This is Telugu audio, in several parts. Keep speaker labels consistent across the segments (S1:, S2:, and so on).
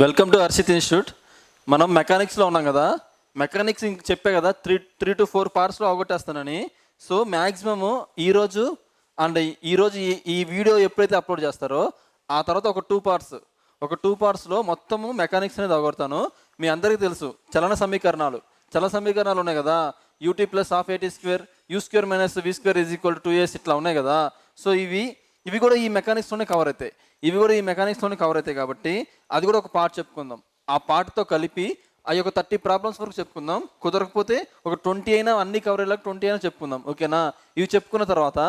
S1: Welcome to Harshit institute. మనం మెకానిక్స్లో ఉన్నాం కదా. మెకానిక్స్ చెప్పే కదా, త్రీ టు ఫోర్ పార్ట్స్లో అవగొట్టేస్తానని. సో మ్యాక్సిమము ఈరోజు ఈ వీడియో ఎప్పుడైతే అప్లోడ్ చేస్తారో ఆ తర్వాత ఒక టూ పార్ట్స్లో మొత్తము మెకానిక్స్ అనేది అవగొడతాను. మీ అందరికీ తెలుసు చలన సమీకరణాలు ఉన్నాయి కదా. U t plus half a t square, u square minus v square is equal to 2s ఇట్లా ఉన్నాయి కదా. సో ఇవి కూడా ఈ మెకానిక్స్తోనే కవర్ అవుతాయి. కాబట్టి అది కూడా ఒక పార్ట్ చెప్పుకుందాం. ఆ పార్ట్తో కలిపి అవి ఒక 30 ప్రాబ్లమ్స్ వరకు చెప్పుకుందాం. కుదరకపోతే ఒక 20 అయినా, అన్ని కవర్ అయ్యేలాగా 20 అయినా చెప్పుకుందాం. ఓకేనా? ఇవి చెప్పుకున్న తర్వాత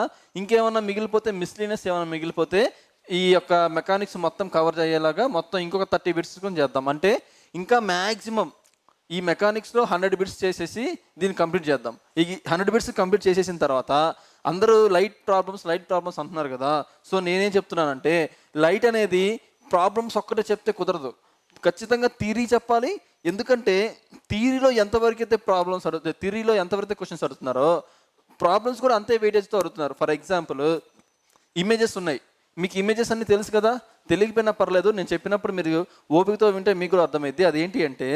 S1: ఇంకేమన్నా మిగిలిపోతే, మిస్లీనియస్ ఏమైనా మిగిలిపోతే ఈ యొక్క మెకానిక్స్ మొత్తం కవర్ అయ్యేలాగా మొత్తం ఇంకొక 30 బిట్స్ చేద్దాం. అంటే ఇంకా మ్యాక్సిమం ఈ మెకానిక్స్లో 100 బిట్స్ చేసేసి దీన్ని కంప్లీట్ చేద్దాం. ఈ 100 బిట్స్ కంప్లీట్ చేసేసిన తర్వాత అందరూ లైట్ ప్రాబ్లమ్స్ అంటున్నారు కదా. సో నేనేం చెప్తున్నానంటే, లైట్ అనేది ప్రాబ్లమ్స్ ఒక్కటే చెప్తే కుదరదు, ఖచ్చితంగా థియరీ చెప్పాలి. ఎందుకంటే థియరీలో ఎంతవరకు అయితే ప్రాబ్లమ్స్ అడుగుతాయి, థియరీలో ఎంతవరకు క్వశ్చన్స్ అడుగుతున్నారో ప్రాబ్లమ్స్ కూడా అంతే వెయిటేజ్తో అడుగుతున్నారు. ఫర్ ఎగ్జాంపుల్, ఇమేజెస్ ఉన్నాయి. మీకు ఇమేజెస్ అన్నీ తెలుసు కదా, తెలియకపోయినా పర్లేదు, నేను చెప్పినప్పుడు మీరు ఓపికతో వింటే మీకు కూడా అర్థమైద్ది. అదేంటి అంటే,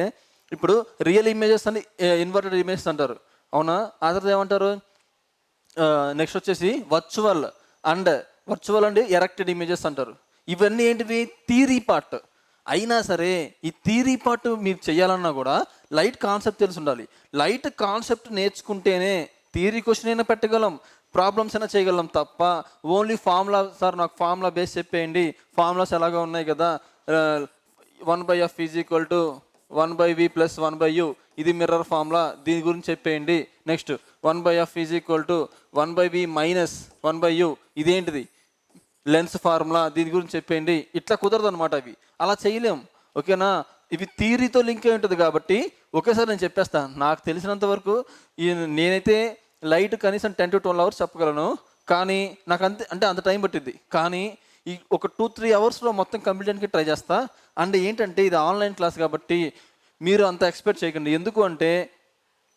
S1: ఇప్పుడు రియల్ ఇమేజెస్ అని ఇన్వర్టెడ్ ఇమేజెస్ అంటారు, అవునా? ఆ తర్వాత ఏమంటారు, నెక్స్ట్ వచ్చేసి వర్చువల్ అండ్ ఎరెక్టెడ్ ఇమేజెస్ అంటారు. ఇవన్నీ ఏంటివి? Theory part. అయినా సరే ఈ థియరీ పార్ట్ మీరు చేయాలన్నా కూడా లైట్ కాన్సెప్ట్ తెలిసి ఉండాలి. లైట్ కాన్సెప్ట్ నేర్చుకుంటేనే థియరీ క్వశ్చన్ అయినా పెట్టగలం, ప్రాబ్లమ్స్ అయినా చేయగలం. తప్ప ఓన్లీ ఫార్ములా, సార్ నాకు ఫార్ములా బేస్ చెప్పేయండి, ఫార్ములాస్ ఎలాగో ఉన్నాయి కదా, 1/f is equal to 1/v plus 1/u, ఇది మిర్రర్ ఫార్ములా, దీని గురించి చెప్పేయండి. Next 1/f is equal to 1/v minus 1/u, ఇదేంటిది లెన్స్ ఫార్ములా, దీని గురించి చెప్పేయండి. ఇట్లా కుదరదు అనమాట. అవి అలా చేయలేం. ఓకేనా? ఇవి థియరీతో లింక్ అయి ఉంటుంది కాబట్టి ఒకేసారి నేను చెప్పేస్తాను. నాకు తెలిసినంత వరకు నేనైతే లైట్ కనీసం 10 to 12 అవర్స్ చెప్పగలను. కానీ నాకు అంత టైం పట్టింది. కానీ ఈ ఒక 2-3 అవర్స్లో మొత్తం కంప్లీట్ చేయడానికి ట్రై చేస్తా. అండ్ ఏంటంటే ఇది ఆన్లైన్ క్లాస్ కాబట్టి మీరు అంత ఎక్స్పెక్ట్ చేయకండి. ఎందుకు అంటే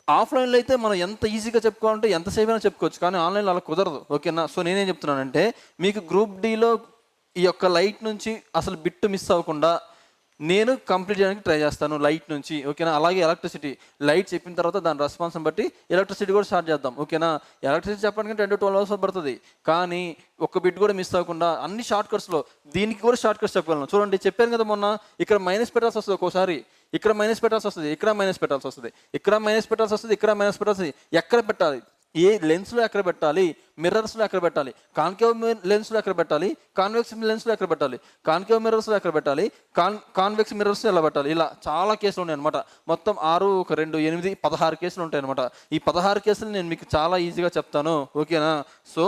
S1: ఆఫ్లైన్లో అయితే మనం ఎంత ఈజీగా చెప్పుకోవాలంటే ఎంతసేపు అయినా చెప్పుకోవచ్చు, కానీ ఆన్లైన్లో అలా కుదరదు. ఓకేనా? సో నేనేం చెప్తున్నానంటే, మీకు గ్రూప్ డీలో ఈ యొక్క లైట్ నుంచి అసలు బిట్టు మిస్ అవ్వకుండా నేను కంప్లీట్ చేయడానికి ట్రై చేస్తాను లైట్ నుంచి. ఓకేనా? అలాగే ఎలక్ట్రిసిటీ, లైట్ చెప్పిన తర్వాత దాని రెస్పాన్స్ని బట్టి ఎలక్ట్రిసిటీ కూడా స్టార్ట్ చేద్దాం. ఓకేనా? ఎలక్ట్రిసిటీ చెప్పడానికి 10 to 12 అవర్స్ పడుతుంది, కానీ ఒక్క బిట్ కూడా మిస్ అవ్వకుండా అన్ని షార్ట్ కట్స్లో దీనికి కూడా షార్ట్ కట్స్ చెప్పగలను. చూడండి, చెప్పాను కదా మొన్న, ఇక్కడ మైనస్ పెట్టాల్సి వస్తుంది, ఒక్కోసారి ఇక్కడ మైనస్ పెట్టాల్సి వస్తుంది, ఇక్కడ మైనస్ పెట్టాల్సి వస్తుంది, ఇక్కడ మైనస్ పెట్టాల్సి వస్తుంది, ఇక్కడ మైనస్ పెట్టాల్సి వస్తుంది. ఎక్కడ పెట్టాలి, ఏ లెన్స్లో ఎక్కడ పెట్టాలి, మిర్రర్స్లో ఎక్కడ పెట్టాలి, కాన్కేవ్ లెన్స్లో ఎక్కడ పెట్టాలి, కాన్వెక్స్ లెన్స్లో ఎక్కడ పెట్టాలి, కాన్కేవ్ మిర్రర్స్లో ఎక్కడ పెట్టాలి, కాన్వెక్స్ మిర్రర్స్లో ఎలా పెట్టాలి, ఇలా చాలా కేసులు ఉన్నాయి అనమాట. మొత్తం 6, 1, 2, 8, 16 కేసులు ఉంటాయి అనమాట. ఈ 16 కేసులు నేను మీకు చాలా ఈజీగా చెప్తాను. ఓకేనా? సో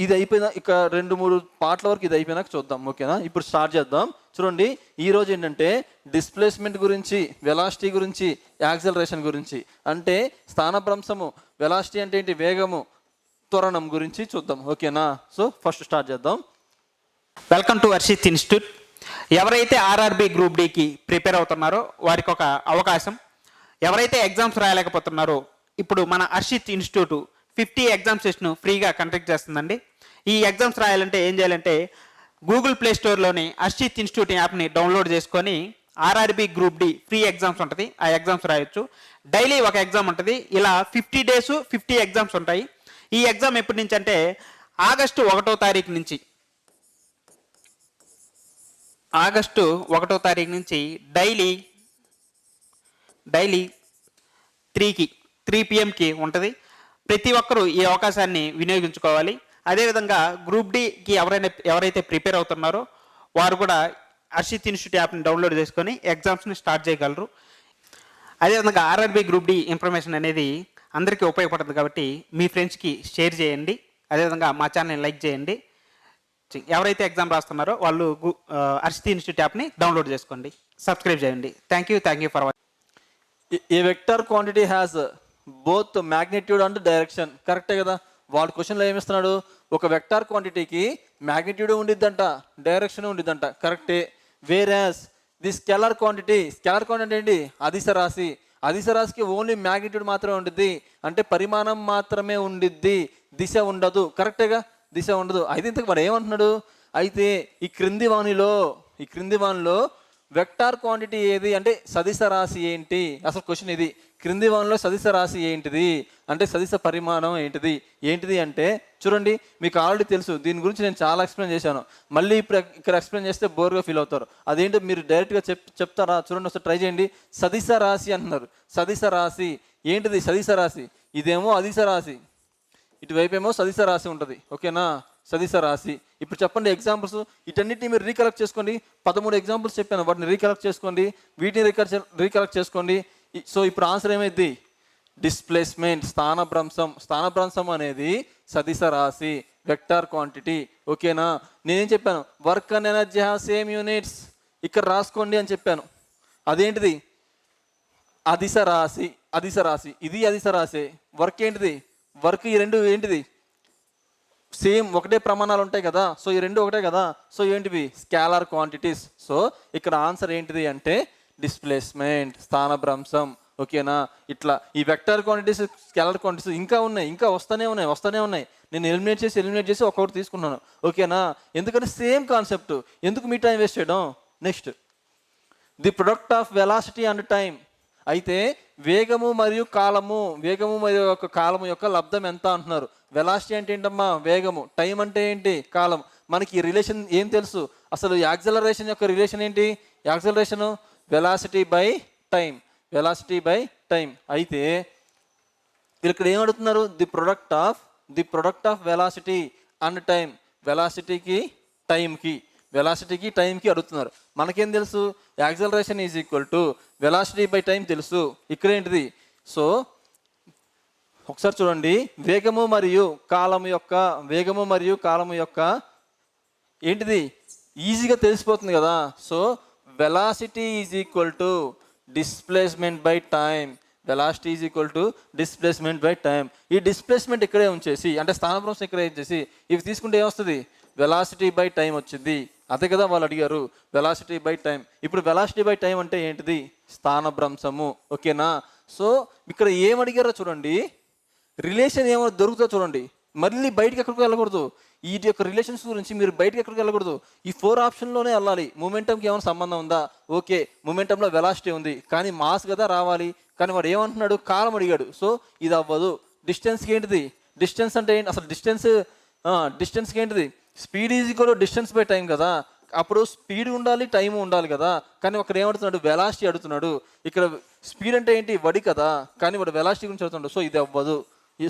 S1: ఇది అయిపోయినా, ఇక 2-3 పార్ట్ల వరకు ఇది అయిపోయినాక చూద్దాం. ఓకేనా? ఇప్పుడు స్టార్ట్ చేద్దాం. చూడండి, ఈరోజు ఏంటంటే డిస్ప్లేస్మెంట్ గురించి, వెలాసిటీ గురించి, యాక్సలరేషన్ గురించి, అంటే స్థానభ్రంశము, వెలాసిటీ అంటే ఏంటి, వేగము, త్వరణం గురించి చూద్దాం. ఓకేనా? సో ఫస్ట్ స్టార్ట్ చేద్దాం.
S2: Welcome to Harshit institute. ఎవరైతే ఆర్ఆర్బి గ్రూప్ డికి ప్రిపేర్ అవుతున్నారో వారికి ఒక అవకాశం. ఎవరైతే ఎగ్జామ్స్ రాయలేకపోతున్నారో, ఇప్పుడు మన హర్షిత్ ఇన్స్టిట్యూట్ 50 ఎగ్జామ్ సెషన్ ఫ్రీగా కండక్ట్ చేస్తుందండి. ఈ ఎగ్జామ్స్ రాయాలంటే ఏం చేయాలంటే, గూగుల్ ప్లే స్టోర్లోని హర్షిత్ ఇన్స్టిట్యూట్ యాప్ని డౌన్లోడ్ చేసుకొని RRB group D free exams ఉంటుంది, ఆ ఎగ్జామ్స్ రాయొచ్చు. డైలీ ఒక ఎగ్జామ్ ఉంటుంది. ఇలా 50 days 50 ఎగ్జామ్స్ ఉంటాయి. ఈ ఎగ్జామ్ ఎప్పటి నుంచి అంటే ఆగస్టు 1వ తారీఖు నుంచి, ఆగస్టు 1వ తారీఖు నుంచి డైలీ 3 PM ఉంటుంది. ప్రతి ఒక్కరూ ఈ అవకాశాన్ని వినియోగించుకోవాలి. అదేవిధంగా గ్రూప్ డికి ఎవరైతే ప్రిపేర్ అవుతున్నారో వారు కూడా హర్షిత్ ఇన్స్టిట్యూట్ యాప్ని డౌన్లోడ్ చేసుకొని ఎగ్జామ్స్ని స్టార్ట్ చేయగలరు. అదేవిధంగా ఆర్ఆర్బి గ్రూప్ డి ఇన్ఫర్మేషన్ అనేది అందరికీ ఉపయోగపడుతుంది కాబట్టి మీ ఫ్రెండ్స్కి షేర్ చేయండి. అదేవిధంగా మా ఛానల్ని లైక్ చేయండి. ఎవరైతే ఎగ్జామ్ రాస్తున్నారో వాళ్ళు హర్షిత్ ఇన్స్టిట్యూట్ యాప్ని డౌన్లోడ్ చేసుకోండి, సబ్స్క్రైబ్ చేయండి. Thank you for watching.
S1: A vector quantity has both magnitude and direction. కరెక్టే కదా? వాడు క్వశ్చన్లో ఏమిస్తున్నాడు, ఒక వెక్టార్ క్వాంటిటీకి మ్యాగ్నిట్యూడ్ ఉండిద్దంట, డైరెక్షన్ ఉండిద్దంట. కరెక్టే. వేరాస్ ది స్కేలార్ క్వాంటిటీ ఏంటి, అదిశరాశికి ఓన్లీ మ్యాగ్నిట్యూడ్ మాత్రమే ఉండిద్ది, అంటే పరిమాణం మాత్రమే ఉండిద్ది, దిశ ఉండదు. కరెక్టేగా? దిశ ఉండదు. అయితే ఇంతకు వాడు ఏమంటున్నాడు, అయితే ఈ క్రింది వాణిలో వెక్టార్ క్వాంటిటీ ఏది అంటే సదిశ రాశి ఏంటి? అసలు క్వశ్చన్ ఇది. క్రింది వన్లో సదిశ రాశి ఏంటిది అంటే సదిశ పరిమాణం ఏంటిది అంటే చూడండి, మీకు ఆల్రెడీ తెలుసు, దీని గురించి నేను చాలా ఎక్స్ప్లెయిన్ చేశాను. మళ్ళీ ఇప్పుడు ఇక్కడ ఎక్స్ప్లెయిన్ చేస్తే బోర్గా ఫీల్ అవుతారు. అదేంటో మీరు డైరెక్ట్గా చెప్తారా? చూడండి ఒకసారి ట్రై చేయండి. సదిశ రాశి అంటున్నారు. సదిశ రాశి ఏంటిది? సదిశ రాశి ఇదేమో అదిశ రాశి, ఇటువైపు ఏమో సదిశ రాశి ఉంటుంది. ఓకేనా? సదిశ రాశి. ఇప్పుడు చెప్పండి ఎగ్జాంపుల్స్, వీటన్నిటిని మీరు రీకలెక్ట్ చేసుకోండి. 13 ఎగ్జాంపుల్స్ చెప్పాను, వాటిని రీకలెక్ట్ చేసుకోండి, వీటిని రీకలెక్ట్ చేసుకోండి. సో ఇప్పుడు ఆన్సర్ ఏమైంది? డిస్ప్లేస్మెంట్, స్థానభ్రంశం అనేది సదిశ రాశి, వెక్టార్ క్వాంటిటీ. ఓకేనా? నేనేం చెప్పాను? Work and energy have same units, ఇక్కడ రాసుకోండి అని చెప్పాను. అదేంటిది? అదిశ రాశి, ఇది అదిశ రాశి. వర్క్ ఏంటిది? వర్క్ ఈ రెండు ఏంటిది? సేమ్ ఒకటే ప్రమాణాలు ఉంటాయి కదా, సో ఈ రెండు ఒకటే కదా, సో ఏంటివి? Scalar quantities. సో ఇక్కడ ఆన్సర్ ఏంటిది అంటే డిస్ప్లేస్మెంట్, స్థానభ్రంశం. ఓకేనా? ఇట్లా ఈ వెక్టర్ క్వాంటిటీస్, స్కేలార్ క్వాంటిటీస్ ఇంకా ఉన్నాయి, ఇంకా వస్తూనే ఉన్నాయి. నేను ఎలిమినేట్ చేసి ఒక్కొక్కటి తీసుకున్నాను. ఓకేనా? ఎందుకంటే సేమ్ కాన్సెప్ట్, ఎందుకు మీ టైం వేస్ట్ చేయడం? Next, the product of velocity and time. అయితే వేగము మరియు కాలము యొక్క లబ్ధం ఎంత అంటున్నారు. వెలాసిటీ అంటే ఏంటమ్మా? వేగము. టైం అంటే ఏంటి? కాలం. మనకి ఈ రిలేషన్ ఏం తెలుసు? అసలు యాక్సలరేషన్ యొక్క రిలేషన్ ఏంటి? Acceleration velocity by time. అయితే ఇక్కడ ఏమడుగుతున్నారు? The product of velocity and time. వెలాసిటీకి టైంకి అడుగుతున్నారు. మనకేం తెలుసు? Acceleration is equal to velocity by time తెలుసు. ఇక్కడ ఏంటిది? సో ఒకసారి చూడండి, వేగము మరియు కాలము యొక్క ఏంటిది? ఈజీగా తెలిసిపోతుంది కదా. So velocity is equal to displacement by time. ఈ డిస్ప్లేస్మెంట్ ఇక్కడే ఉంచేసి, అంటే స్థానభ్రంశం ఇక్కడే ఉంచేసి ఇవి తీసుకుంటే ఏమొస్తుంది? వెలాసిటీ బై టైం వచ్చింది. అదే కదా వాళ్ళు అడిగారు, వెలాసిటీ బై టైం. ఇప్పుడు వెలాసిటీ బై టైం అంటే ఏంటిది? స్థానభ్రంశము. ఓకేనా? సో ఇక్కడ ఏమడిగారో చూడండి, రిలేషన్ ఏమో దొరుకుతుందో చూడండి. మళ్ళీ బయటకి ఎక్కడికి వెళ్ళకూడదు. వీటి యొక్క రిలేషన్స్ గురించి మీరు బయటకి ఎక్కడికి వెళ్ళకూడదు. ఈ 4 ఆప్షన్లోనే వెళ్ళాలి. మూమెంటంకి ఏమైనా సంబంధం ఉందా? ఓకే, మూమెంటంలో వెలాసిటీ ఉంది, కానీ మాస్ కదా రావాలి. కానీ వాడు ఏమంటున్నాడు? కాలం అడిగాడు. సో ఇది అవ్వదు. డిస్టెన్స్కి ఏంటిది? డిస్టెన్స్ అంటే ఏంటి? అసలు డిస్టెన్స్కి ఏంటిది? Speed is equal distance by time కదా. అప్పుడు స్పీడ్ ఉండాలి, టైం ఉండాలి కదా. కానీ ఒకరు ఏమడుతున్నాడు? వెలాసిటీ అడుగుతున్నాడు. ఇక్కడ స్పీడ్ అంటే ఏంటి? వడి కదా, కానీ వాడు వెలాసిటీ గురించి అడుగుతున్నాడు. సో ఇది అవ్వదు.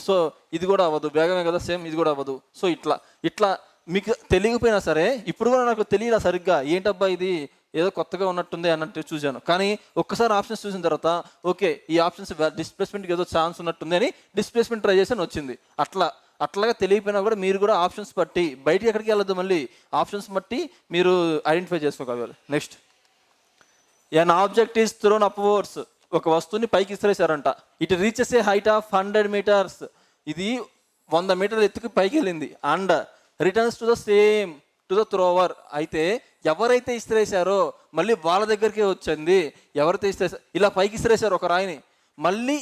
S1: సో ఇది కూడా అవ్వదు, వేగమే కదా, సేమ్ ఇది కూడా అవ్వదు. సో ఇట్లా మీకు తెలియకపోయినా సరే, ఇప్పుడు కూడా నాకు తెలియదా సరిగ్గా, ఏంటబ్బా ఇది ఏదో కొత్తగా ఉన్నట్టుంది అన్నట్టు చూశాను. కానీ ఒక్కసారి ఆప్షన్స్ చూసిన తర్వాత ఓకే, ఈ ఆప్షన్స్ డిస్ప్లేస్మెంట్కి ఏదో ఛాన్స్ ఉన్నట్టుంది అని డిస్ప్లేస్మెంట్ ట్రై చేసి వచ్చింది. అట్లాగా తెలియకపోయినా కూడా మీరు కూడా ఆప్షన్స్ బట్టి బయటికి ఎక్కడికి వెళ్ళదు, మళ్ళీ ఆప్షన్స్ బట్టి మీరు ఐడెంటిఫై చేసుకోగలగాలి. Next, an object is thrown upwards. ఒక వస్తువుని పైకి ఇసిరేశారంట. It reaches a height of 100 meters. ఇది 100 మీటర్ల ఎత్తుకు పైకి వెళ్ళింది. And returns to the thrower. అయితే ఎవరైతే ఇసిరేశారో మళ్ళీ వాళ్ళ దగ్గరికే వచ్చింది. ఎవరైతే ఇసిరేసారో, ఇలా పైకి ఇసిరేశారు ఒక రాయిని, మళ్ళీ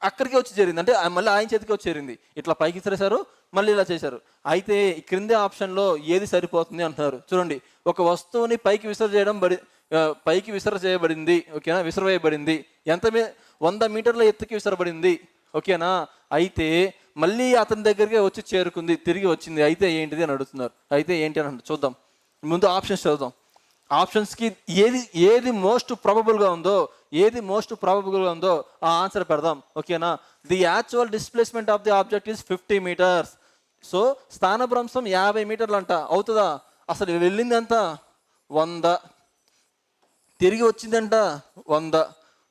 S1: అక్కడికే వచ్చి చేరింది, అంటే మళ్ళీ ఆయన చేతికి వచ్చి చేరింది. ఇట్లా పైకి ఇసిరేశారు, మళ్ళీ ఇలా చేశారు. అయితే ఈ క్రింది ఆప్షన్లో ఏది సరిపోతుంది అంటున్నారు. చూడండి, ఒక వస్తువుని పైకి విసరచేయబడింది. ఓకేనా? విసరవేయబడింది. ఎంత 100 మీటర్ల ఎత్తుకి విసరబడింది. ఓకేనా? అయితే మళ్ళీ అతని దగ్గరికి వచ్చి చేరుకుంది, తిరిగి వచ్చింది. అయితే ఏంటిది అని అడుగుతున్నారు. అయితే ఏంటి అని చూద్దాం. ముందు ఆప్షన్స్ చదువుదాం. ఆప్షన్స్కి ఏది మోస్ట్ ప్రాబబుల్గా ఉందో ఆ ఆన్సర్ పెడదాం. ఓకేనా? The actual displacement of the object is 50 meters. So స్థానభ్రంశం 50 మీటర్లు అంట. అవుతుందా? అసలు వెళ్ళింది ఎంత? 100, తిరిగి వచ్చిందంట 100.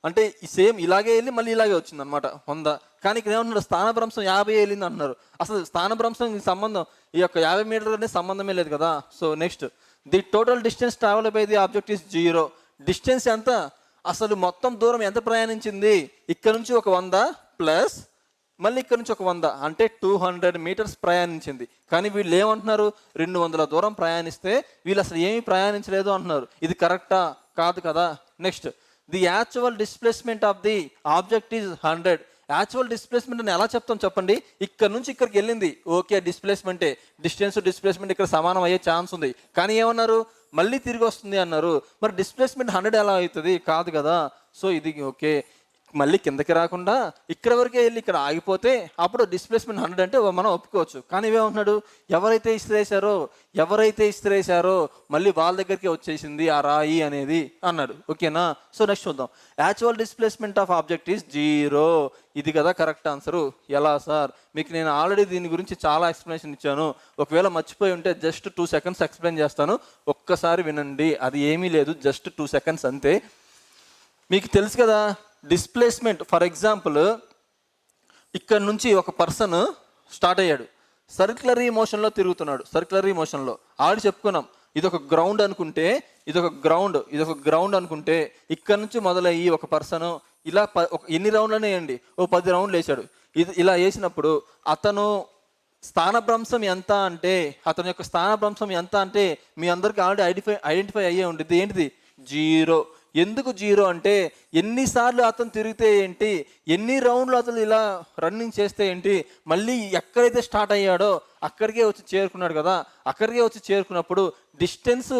S1: అంటే సేమ్ ఇలాగే వెళ్ళి మళ్ళీ ఇలాగే వచ్చింది అనమాట 100. కానీ ఇక్కడ ఏమంటున్నారు? స్థానభ్రంశం 50 వెళ్ళింది అంటున్నారు. అసలు స్థానభ్రంశం సంబంధం ఈ యొక్క 50 మీటర్లు అనేది సంబంధమే లేదు కదా. So next, the total distance travel by the object is 0. Distance ఎంత? అసలు మొత్తం దూరం ఎంత ప్రయాణించింది? ఇక్కడ నుంచి ఒక 100 ప్లస్ మళ్ళీ ఇక్కడ నుంచి ఒక 100, అంటే 200 మీటర్స్ ప్రయాణించింది. కానీ వీళ్ళు ఏమంటున్నారు? 200 దూరం ప్రయాణిస్తే వీళ్ళు అసలు ఏమీ ప్రయాణించలేదు అంటున్నారు. ఇది కరెక్టా? కాదు కదా. Next, the actual displacement of the object is 100. Actual displacement అని ఎలా చెప్తాం చెప్పండి? ఇక్కడ నుంచి ఇక్కడికి వెళ్ళింది, ఓకే, డిస్ప్లేస్మెంటే. డిస్టెన్స్ డిస్ప్లేస్మెంట్ ఇక్కడ సమానం అయ్యే ఛాన్స్ ఉంది. కానీ ఏమన్నారు? మళ్ళీ తిరిగి వస్తుంది అన్నారు. మరి డిస్ప్లేస్మెంట్ 100 ఎలా అవుతుంది? కాదు కదా. సో ఇది ఓకే, మళ్ళీ కిందకి రాకుండా ఇక్కడ వరకే వెళ్ళి ఇక్కడ ఆగిపోతే అప్పుడు డిస్ప్లేస్మెంట్ 100 అంటే మనం ఒప్పుకోవచ్చు. కానీ ఇవేమంటున్నాడు, ఎవరైతే ఇస్త్రేసారో మళ్ళీ వాళ్ళ దగ్గరికి వచ్చేసింది ఆ రాయి అనేది అన్నాడు. ఓకేనా. సో నెక్స్ట్ చూద్దాం. Actual displacement of object is 0. ఇది కదా కరెక్ట్ ఆన్సరు. ఎలా సార్? మీకు నేను ఆల్రెడీ దీని గురించి చాలా ఎక్స్ప్లెనేషన్ ఇచ్చాను. ఒకవేళ మర్చిపోయి ఉంటే జస్ట్ 2 seconds ఎక్స్ప్లెయిన్ చేస్తాను, ఒక్కసారి వినండి. అది ఏమీ లేదు, జస్ట్ 2 seconds అంతే. మీకు తెలుసు కదా డిస్ప్లేస్మెంట్. ఫర్ ఎగ్జాంపుల్ ఇక్కడ నుంచి ఒక పర్సన్ స్టార్ట్ అయ్యాడు, సర్క్యులరీ మోషన్లో తిరుగుతున్నాడు. సర్క్యులరీ మోషన్లో ఆల్రెడీ చెప్పుకున్నాం, ఇది ఒక గ్రౌండ్ అనుకుంటే, ఇది ఒక గ్రౌండ్ అనుకుంటే ఇక్కడ నుంచి మొదలయ్యి ఒక పర్సన్ ఇలా ఎన్ని రౌండ్లనే వేయండి, 10 రౌండ్లు వేసాడు. ఇది ఇలా వేసినప్పుడు అతను స్థానభ్రంశం ఎంత అంటే, అతని యొక్క స్థానభ్రంశం ఎంత అంటే మీ అందరికీ ఆల్రెడీ ఐడెంటిఫై అయ్యే ఉంటుంది. ఏంటిది? 0. ఎందుకు 0 అంటే ఎన్నిసార్లు అతను తిరిగితే ఏంటి, ఎన్ని రౌండ్లు అతను ఇలా రన్నింగ్ చేస్తే ఏంటి, మళ్ళీ ఎక్కడైతే స్టార్ట్ అయ్యాడో అక్కడికే వచ్చి చేరుకున్నాడు కదా. అక్కడికే వచ్చి చేరుకున్నప్పుడు డిస్టెన్స్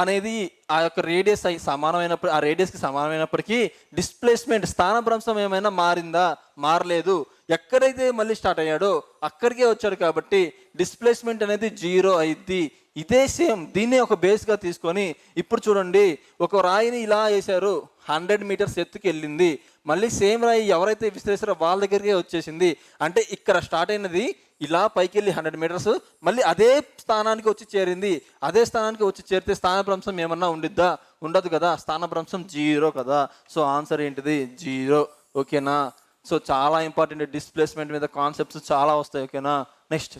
S1: అనేది ఆ యొక్క రేడియస్ సమానమైనప్పుడు, ఆ రేడియస్కి సమానమైనప్పటికీ డిస్ప్లేస్మెంట్ స్థానభ్రంశం ఏమైనా మారిందా? మారలేదు. ఎక్కడైతే మళ్ళీ స్టార్ట్ అయ్యాడో అక్కడికే వచ్చాడు కాబట్టి డిస్ప్లేస్మెంట్ అనేది 0 అయింది. ఇదే సేమ్ దీన్నే ఒక బేస్గా తీసుకొని ఇప్పుడు చూడండి, ఒక రాయిని ఇలా వేశారు, 100 meters ఎత్తుకి వెళ్ళింది. మళ్ళీ సేమ్ రాయి ఎవరైతే విసిరేసారో వాళ్ళ దగ్గరికే వచ్చేసింది. అంటే ఇక్కడ స్టార్ట్ అయినది ఇలా పైకి వెళ్ళి 100 meters, మళ్ళీ అదే స్థానానికి వచ్చి చేరింది. అదే స్థానానికి వచ్చి చేరితే స్థానభ్రంశం ఏమన్నా ఉండిద్దా? ఉండదు కదా. స్థానభ్రంశం 0 కదా. సో ఆన్సర్ ఏంటిది? 0. ఓకేనా. సో చాలా ఇంపార్టెంట్, డిస్ప్లేస్మెంట్ మీద కాన్సెప్ట్స్ చాలా వస్తాయి. ఓకేనా. Next,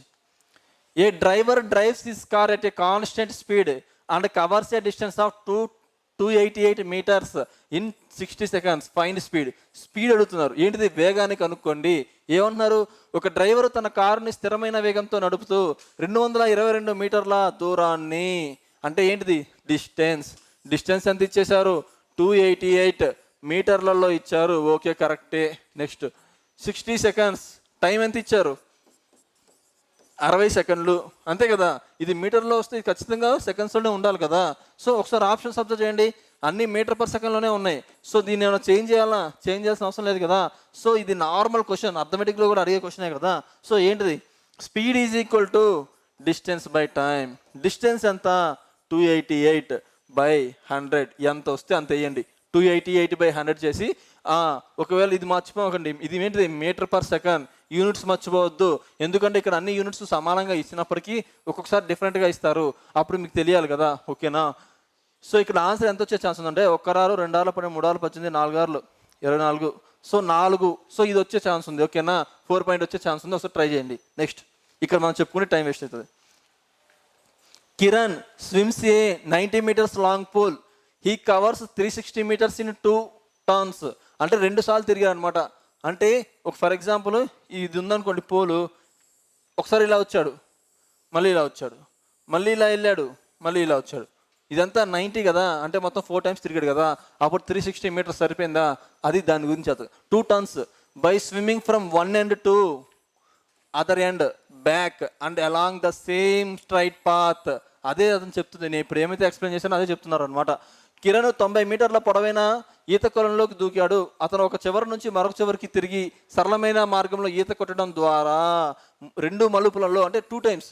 S1: A driver drives his car at a constant speed and covers a distance of 288 meters in 60 seconds. Find speed. Speed అడుగుతున్నారు. ఏంటిది? వేగాన్ని కనుక్కోండి. ఏమంటున్నారు? ఒక డ్రైవర్ తన కారుని స్థిరమైన వేగంతో నడుపుతూ 222 మీటర్ల దూరాన్ని, అంటే ఏంటిది? డిస్టెన్స్ ఎంత ఇచ్చేశారు? 288 మీటర్లలో ఇచ్చారు. ఓకే, కరెక్టే. Next, 60 seconds. టైం ఎంత ఇచ్చారు? 60 seconds. అంతే కదా. ఇది మీటర్లో వస్తే ఖచ్చితంగా సెకండ్స్లోనే ఉండాలి కదా. సో ఒకసారి ఆప్షన్స్ అబ్జర్వ్ చేయండి, అన్ని meter/second ఉన్నాయి. సో దీన్ని ఏమైనా చేంజ్ చేయాల్సిన అవసరం లేదు కదా. సో ఇది నార్మల్ క్వశ్చన్, అర్థమెటిక్లో కూడా అడిగే క్వశ్చనే కదా. సో ఏంటిది? Speed is equal to distance by time. Distance ఎంత? 288/100. ఎంత వస్తే అంత వేయండి. 288/100 చేసి, ఒకవేళ ఇది మర్చిపోకండి, ఇది ఏంటిది? meter/second. యూనిట్స్ మర్చిపోవద్దు, ఎందుకంటే ఇక్కడ అన్ని యూనిట్స్ సమానంగా ఇచ్చినప్పటికీ ఒక్కొక్కసారి డిఫరెంట్గా ఇస్తారు, అప్పుడు మీకు తెలియాలి కదా. ఓకేనా. సో ఇక్కడ ఆన్సర్ ఎంత వచ్చే ఛాన్స్ ఉందంటే 1 6 2 6 12 3 6 18 4 6 24. సో 4. సో ఇది వచ్చే ఛాన్స్ ఉంది. ఓకేనా. 4 పాయింట్ వచ్చే ఛాన్స్ ఉంది. ఒకసారి ట్రై చేయండి. నెక్స్ట్, ఇక్కడ మనం చెప్పుకునే టైం వేస్ట్ అవుతుంది. కిరణ్ స్విమ్స్ ఏ 90 meters long pool. He covers 360 meters in 2 turns. అంటే 2 సార్లు తిరిగారు అనమాట. అంటే ఒక ఫర్ ఎగ్జాంపుల్ ఇది ఉందనుకోండి పోలు, ఒకసారి ఇలా వచ్చాడు, మళ్ళీ ఇలా వచ్చాడు, మళ్ళీ ఇలా వెళ్ళాడు, మళ్ళీ ఇలా వచ్చాడు. ఇదంతా 90 కదా, అంటే మొత్తం 4 times తిరిగాడు కదా. అప్పుడు 360 meters సరిపోయిందా? అది దాని గురించి అది 2 turns by swimming from one end to other end back and along the same straight path. అదే అతను చెప్తుంది. నేను ఇప్పుడు ఏమైతే ఎక్స్ప్లెయిన్ చేశానో అదే చెప్తున్నారు అనమాట. కిరణ్ 90 మీటర్ల పొడవైన ఈత కొలంలోకి దూకాడు. అతను ఒక చివరి నుంచి మరొక చివరికి తిరిగి సరళమైన మార్గంలో ఈత కొట్టడం ద్వారా 2 మలుపులలో, అంటే 2 times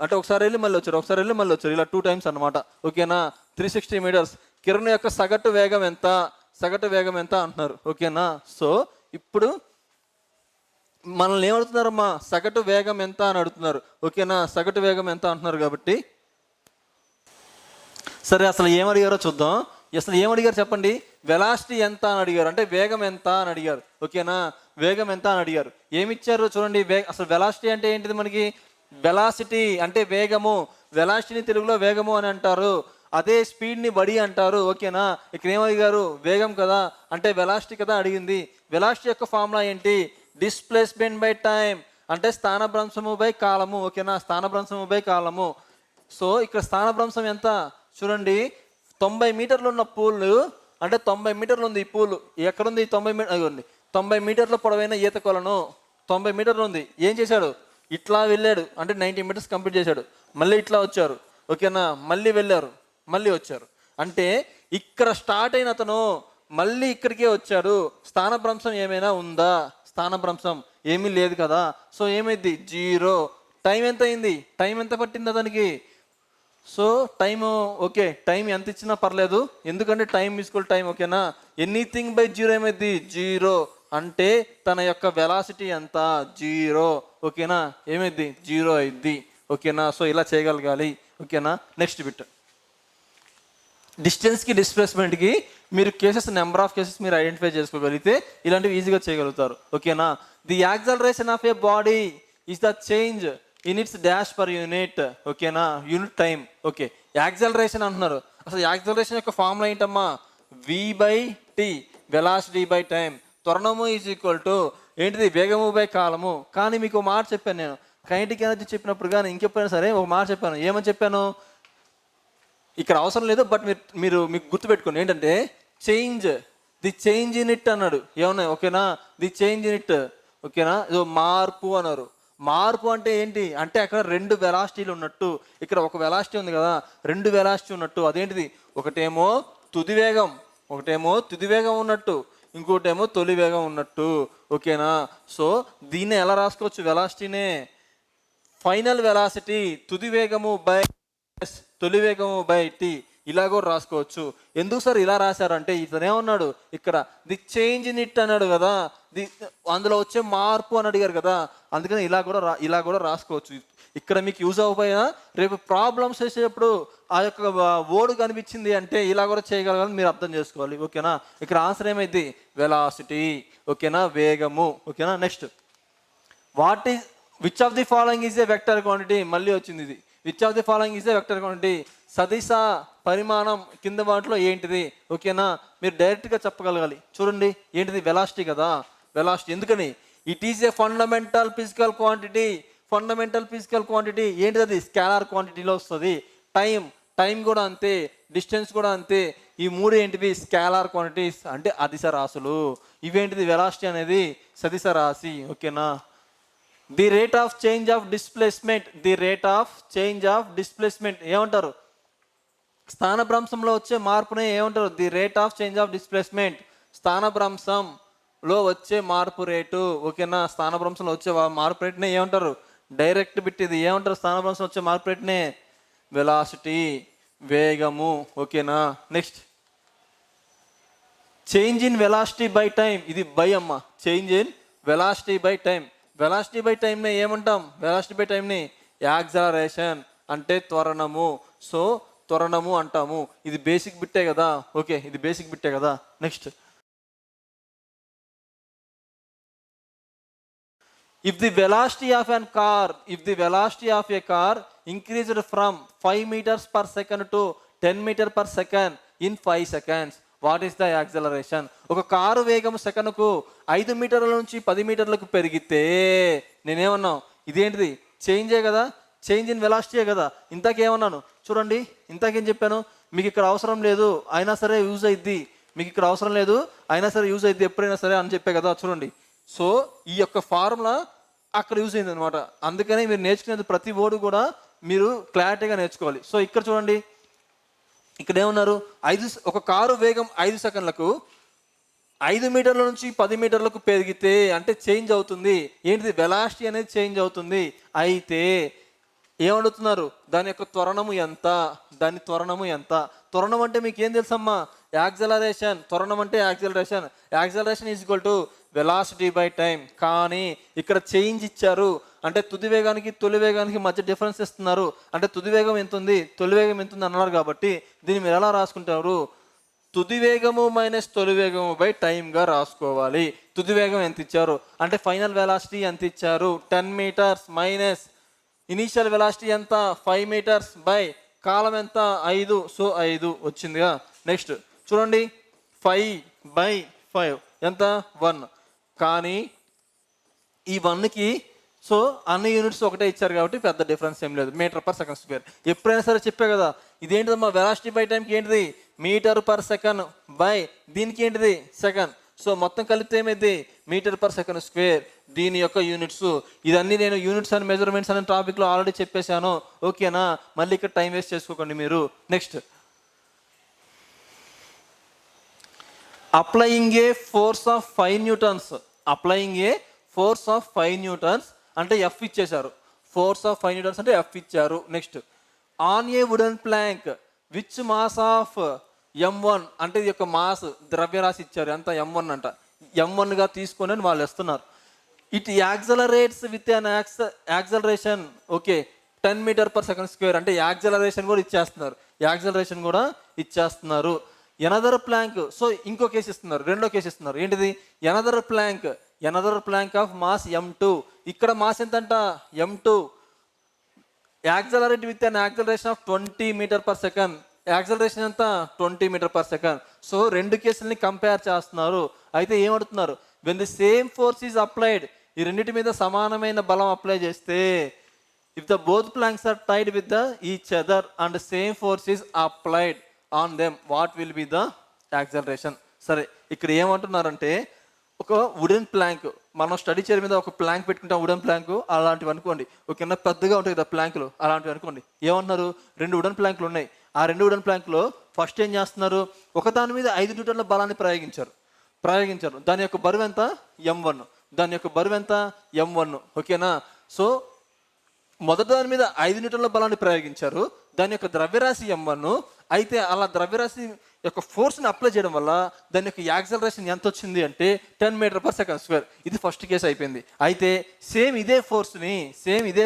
S1: అంటే ఒకసారి వెళ్ళి మళ్ళీ వచ్చారు, ఒకసారి వెళ్ళి మళ్ళీ వచ్చారు, ఇలా 2 times అనమాట. ఓకేనా. 360 meters. కిరణ్ యొక్క సగటు వేగం ఎంత అంటున్నారు. ఓకేనా. సో ఇప్పుడు మనల్ని ఏమడుతున్నారమ్మా? సగటు వేగం ఎంత అని అడుగుతున్నారు. ఓకేనా. సగటు వేగం ఎంత అంటున్నారు కాబట్టి, సరే అసలు ఏమడిగారో చూద్దాం. అసలు ఏమడిగారు చెప్పండి? వెలాసిటీ ఎంత అని అడిగారు, అంటే వేగం ఎంత అని అడిగారు. ఓకేనా. వేగం ఎంత అని అడిగారు. ఏమిచ్చారు చూడండి. అసలు వెలాసిటీ అంటే ఏంటిది? మనకి వెలాసిటీ అంటే వేగము. వెలాసిటీని తెలుగులో వేగము అని అంటారు. అదే స్పీడ్ని బడి అంటారు. ఓకేనా. ఇక్కడ ఏమడిగారు? వేగం కదా, అంటే వెలాసిటీ కదా అడిగింది. వెలాసిటీ యొక్క ఫార్ములా ఏంటి? డిస్ప్లేస్మెంట్ బై టైం, అంటే స్థానభ్రంశము బై కాలము. ఓకేనా. స్థానభ్రంశము బై కాలము. సో ఇక్కడ స్థానభ్రంశం ఎంత చూడండి. 90 మీటర్లు ఉన్న పూల్, అంటే 90 మీటర్లు ఉంది ఈ పూల్. ఎక్కడుంది? 90 మీటర్ల పొడవైన ఈత కొలను 90 మీటర్లు ఉంది. ఏం చేశాడు? ఇట్లా వెళ్ళాడు, అంటే 90 meters కంప్లీట్ చేశాడు. మళ్ళీ ఇట్లా వచ్చారు, ఓకేనా, మళ్ళీ వెళ్ళారు, మళ్ళీ వచ్చారు. అంటే ఇక్కడ స్టార్ట్ అయిన అతను మళ్ళీ ఇక్కడికే వచ్చాడు. స్థానభ్రంశం ఏమైనా ఉందా? స్థానభ్రంశం ఏమీ లేదు కదా. సో ఏమైంది? 0. టైం ఎంత అయింది? టైం ఎంత పట్టింది అతనికి? సో టైము ఓకే, టైం ఎంత ఇచ్చినా పర్లేదు, ఎందుకంటే టైం ఈక్వల్ టైం. ఓకేనా, ఎనీథింగ్ బై 0 ఏమైంది? 0. అంటే తన యొక్క వెలాసిటీ ఎంత? 0. ఓకేనా, ఏమైంది? 0 అయింది. ఓకేనా, సో ఇలా చేయగలగాలి. ఓకేనా, నెక్స్ట్ బిట్. డిస్టెన్స్కి డిస్ప్లేస్మెంట్కి మీరు కేసెస్, నెంబర్ ఆఫ్ కేసెస్ మీరు ఐడెంటిఫై చేసుకోగలిగితే ఇలాంటివి ఈజీగా చేయగలుగుతారు. ఓకేనా, the acceleration of a body is the change in its dash per unit. ఓకేనా, యూనిట్ టైం. ఓకే, యాక్సలరేషన్ అంటున్నారు. అసలు యాక్సలరేషన్ యొక్క ఫార్ములా ఏంటమ్మా? v/t, velocity by time. త్వరణము ఈజ్ ఈక్వల్ టు ఏంటిది? వేగము బై కాలము. కానీ మీకు మాట చెప్పాను నేను, కైనెటిక్ ఎనర్జీ చెప్పినప్పుడు కానీ ఇంకెప్పుడైనా సరే ఒక మాట చెప్పాను. ఏమని చెప్పాను? ఇక్కడ అవసరం లేదు, బట్ మీకు గుర్తుపెట్టుకోండి ఏంటంటే ది చేంజ్ ఇన్ ఇట్ అన్నాడు. ఏమన్నా? ఓకేనా, ది చేంజ్ ఇన్ ఇట్. ఓకేనా, ఇదో మార్పు అన్నారు. మార్పు అంటే ఏంటి అంటే అక్కడ 2 వెలాసిటీలు ఉన్నట్టు. ఇక్కడ ఒక వెలాసిటీ ఉంది కదా, 2 వెలాసిటీ ఉన్నట్టు. అదేంటిది? ఒకటేమో తుది వేగం, ఒకటేమో తుది వేగం ఉన్నట్టు, ఇంకోటేమో తొలి వేగం ఉన్నట్టు. ఓకేనా, సో దీన్ని ఎలా రాసుకోవచ్చు? వెలాసిటీనే ఫైనల్ వెలాసిటీ, తుది వేగము బై తొలి వేగము బై టీ, ఇలా కూడా రాసుకోవచ్చు. ఎందుకు సార్ ఇలా రాశారంటే ఇతనే ఉన్నాడు ఇక్కడ ది చేంజ్ ఇన్ ఇట్ అన్నాడు కదా, అందులో వచ్చే మార్పు అని అడిగారు కదా, అందుకని ఇలా కూడా రాసుకోవచ్చు. ఇక్కడ మీకు యూజ్ అవ్వకపోయినా రేపు ప్రాబ్లమ్స్ చేసేటప్పుడు ఆ యొక్క వర్డ్ కనిపించింది అంటే ఇలా కూడా చేయగలగాలని మీరు అర్థం చేసుకోవాలి. ఓకేనా, ఇక్కడ ఆన్సర్ ఏమైంది? వెలాసిటీ. ఓకేనా, వేగము. ఓకేనా, next. Which of the following is a vector quantity? మళ్ళీ వచ్చింది ఇది. Which of the following is a vector quantity? సదిశ పరిమాణం కింద వాటిలో ఏంటిది? ఓకేనా, మీరు డైరెక్ట్గా చెప్పగలగాలి. చూడండి ఏంటిది? వెలాసిటీ కదా, వెలాసిటీ. ఎందుకని? It is a fundamental physical quantity. Fundamental physical quantity ఏంటిది? అది స్కేలార్ క్వాంటిటీలో వస్తుంది. టైం కూడా అంతే, డిస్టెన్స్ కూడా అంతే. ఈ 3 ఏంటివి? స్కేలార్ క్వాంటిటీస్, అంటే అదిశ రాశులు. ఇవేంటిది? వెలాసిటీ అనేది సదిశ రాశి. ఓకేనా, the rate of change of displacement. The rate of change of displacement ఏమంటారు? స్థానభ్రంశంలో వచ్చే మార్పునే ఏమంటారు? The rate of change of displacement. స్థానభ్రంశంలో వచ్చే మార్పు రేటు. ఓకేనా, స్థానభ్రంశంలో వచ్చే మార్పు రేటునే ఏమంటారు? డైరెక్ట్ బిట్ ఇది. ఏమంటారు? స్థానభ్రంశం వచ్చే మార్పు రేటునే వెలాసిటీ, వేగము. ఓకేనా, next. Change in velocity by time. ఇది బై అమ్మ. Change in velocity by time. Velocity by టైంని ఏమంటాం? వెలాసిటీ బై టైంని యాక్సలరేషన్ అంటే త్వరణము. సో త్వరణము అంటాము. ఇది బేసిక్ బిట్టే కదా. ఓకే, ఇది బేసిక్ బిట్టే కదా. Next. If the velocity of A car increased from 5 meters per second to 10 meters per second in 5 seconds, what is the acceleration? ఒక కారు వేగం సెకనుకు 5 మీటర్ల నుంచి 10 మీటర్లకు పెరిగితే నేనేమన్నాను? ఇదేంటిది? చేంజే కదా, చేంజ్ ఇన్ వెలాసిటీయే కదా. ఇంతకేమన్నాను చూడండి, ఇంతకేం చెప్పాను? మీకు ఇక్కడ అవసరం లేదు అయినా సరే యూజ్ అయ్యిద్ది, మీకు ఇక్కడ అవసరం లేదు అయినా సరే యూజ్ అయ్యిద్ది ఎప్పుడైనా సరే అని చెప్పే కదా. చూడండి, సో ఈ యొక్క ఫార్ములా అక్కడ యూజ్ అయింది అనమాట. అందుకని మీరు నేర్చుకునేది ప్రతి వర్డ్ కూడా మీరు క్లారిటీగా నేర్చుకోవాలి. సో ఇక్కడ చూడండి, ఇక్కడ ఏమన్నారు? ఒక కారు వేగం 5 సెకండ్లకు 5 మీటర్ల నుంచి 10 మీటర్లకు పెరిగితే అంటే చేంజ్ అవుతుంది. ఏంటిది? వెలాసిటీ అనేది చేంజ్ అవుతుంది. అయితే ఏమడుగుతున్నారు? దాని యొక్క త్వరణము ఎంత? దాని త్వరణము ఎంత? త్వరణం అంటే మీకు ఏం తెలుసమ్మా? యాక్సలరేషన్. త్వరణం అంటే acceleration. Acceleration is equal to velocity by time. కానీ ఇక్కడ చేంజ్ ఇచ్చారు అంటే తుది వేగానికి తొలి వేగానికి మధ్య డిఫరెన్స్ ఇస్తున్నారు. అంటే తుది వేగం ఎంత ఉంది, తొలి వేగం ఎంత ఉంది అన్నారు. కాబట్టి దీన్ని మీరు ఎలా రాసుకుంటారు? తుది వేగము మైనస్ తొలి వేగము బై టైంగా రాసుకోవాలి. తుది వేగం ఎంత ఇచ్చారు అంటే ఫైనల్ వెలాసిటీ ఎంత ఇచ్చారు? 10 meters మైనస్ ఇనీషియల్ వెలాసిటీ ఎంత? 5 meters బై కాలం ఎంత? 5. సో 5 వచ్చిందిగా. నెక్స్ట్ చూడండి, 5/5 ఎంత? 1. కానీ ఈ 1కి సో అన్ని యూనిట్స్ ఒకటే ఇచ్చారు కాబట్టి పెద్ద డిఫరెన్స్ ఏం లేదు. Meter per second square. ఎప్పుడైనా సరే చెప్పే కదా, ఇదేంటిదమ్మా? వెలాసిటీ బై టైంకి ఏంటిది? మీటర్ పర్ సెకండ్ బై దీనికి ఏంటిది? సెకండ్. సో మొత్తం కలిపితే ఏమైంది? మీటర్ పర్ సెకండ్ స్క్వేర్ దీని యొక్క యూనిట్స్. ఇదన్నీ నేను యూనిట్స్ అండ్ మెజర్మెంట్స్ అనే టాపిక్లో ఆల్రెడీ చెప్పేశాను. ఓకేనా, మళ్ళీ ఇక్కడ టైం వేస్ట్ చేసుకోకండి మీరు. Next, applying a force of 5 newtons. Applying a force of 5 newtons అంటే ఎఫ్ ఇచ్చేశారు. ఫోర్స్ ఆఫ్ 5 న్యూటన్స్ అంటే ఎఫ్ ఇచ్చారు. Next, on a wooden plank which mass of M1 అంటే ఇది యొక్క మాస్ ద్రవ్యరాశి ఇచ్చారు. ఎంత M1 అంట. M1గా తీసుకొని అని వాళ్ళు ఇస్తున్నారు. It accelerates with an acceleration okay 10 meter per second square అంటే యాక్సలరేషన్ కూడా ఇచ్చేస్తున్నారు. యాక్సలరేషన్ కూడా ఇచ్చేస్తున్నారు. ఎనదర్ ప్లాంక్, సో ఇంకో కేసు ఇస్తున్నారు, రెండో కేసు ఇస్తున్నారు. ఏంటిది? Another plank of mass M2. ఇక్కడ మాస్ ఎంతంట? M2. Accelerate with an acceleration of 20 meter per second. Acceleration ఎంత? 20 మీటర్ పర్ సెకండ్. సో రెండు కేసుల్ని కంపేర్ చేస్తున్నారు. అయితే ఏమడుతున్నారు? When the same force is applied, ఈ రెండింటి మీద సమానమైన బలం అప్లై చేస్తే, if the both planks are tied with the each other and same force is applied on them, what will be the acceleration? సరే, ఇక్కడ ఏమంటున్నారంటే ఒక వుడెన్ ప్లాంక్, మనం స్టడీ చైర్ మీద ఒక ప్లాంక్ పెట్టుకుంటాం, వుడెన్ ప్లాంక్ అలాంటివి అనుకోండి. ఓకేనా, పెద్దగా ఉంటాయి కదా ప్లాంకులు, అలాంటివి అనుకోండి. ఏమన్నారు? 2 వుడెన్ ప్లాంకులు ఉన్నాయి. ఆ 2 వుడెన్ ప్లాంక్లో ఫస్ట్ ఏం చేస్తున్నారు? ఒక దాని మీద 5 న్యూటన్ల బలాన్ని ప్రయోగించారు. దాని యొక్క బరువు ఎంత? M1. ఓకేనా, సో మొదటి దాని మీద 5 న్యూటన్ల బలాన్ని ప్రయోగించారు. దాని యొక్క ద్రవ్యరాశి M1. అయితే అలా ద్రవ్యరాశి యొక్క ఫోర్స్ని అప్లై చేయడం వల్ల దాని యొక్క యాక్సలరేషన్ ఎంత వచ్చింది అంటే 10 మీటర్ పర్ సెకండ్ స్క్వేర్. ఇది ఫస్ట్ కేసు అయిపోయింది. అయితే సేమ్ ఇదే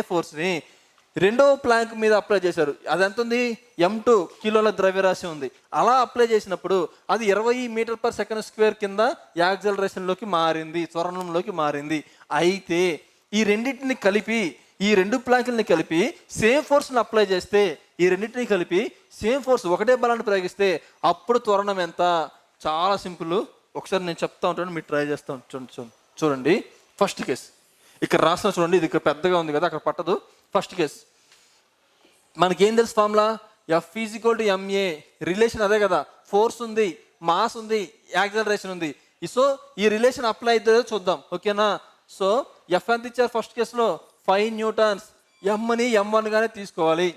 S1: ఫోర్స్ని రెండవ ప్లాంక్ మీద అప్లై చేశారు. అది ఎంత ఉంది? M2 కిలోల ద్రవ్యరాశి ఉంది. అలా అప్లై చేసినప్పుడు అది 20 మీటర్ పర్ సెకండ్ స్క్వేర్ కింద యాక్సలరేషన్లోకి మారింది, త్వరణంలోకి మారింది. అయితే ఈ రెండింటిని కలిపి, ఈ 2 ప్లాంకుల్ని కలిపి సేమ్ ఫోర్స్ని అప్లై చేస్తే, ఈ రెండింటిని కలిపి సేమ్ ఫోర్స్ ఒకటే బలాన్ని ప్రయోగిస్తే అప్పుడు త్వరణం ఎంత? చాలా సింపుల్. ఒకసారి నేను చెప్తా ఉంటాను, మీరు ట్రై చేస్తూ చూడండి. ఫస్ట్ కేసు ఇక్కడ రాసిన చూడండి, ఇది ఇక్కడ పెద్దగా ఉంది కదా, అక్కడ పట్టదు. ఫస్ట్ కేసు మనకేం తెలుసు? Formula F = ma. రిలేషన్ అదే కదా, ఫోర్స్ ఉంది, మాస్ ఉంది, యాక్సలరేషన్ ఉంది. సో ఈ రిలేషన్ అప్లై అవుతుందో చూద్దాం. ఓకేనా, సో F ఎంత ఇచ్చారు? ఫస్ట్ కేసులో 5 న్యూటన్స్. Mని M1 గానే తీసుకోవాలి.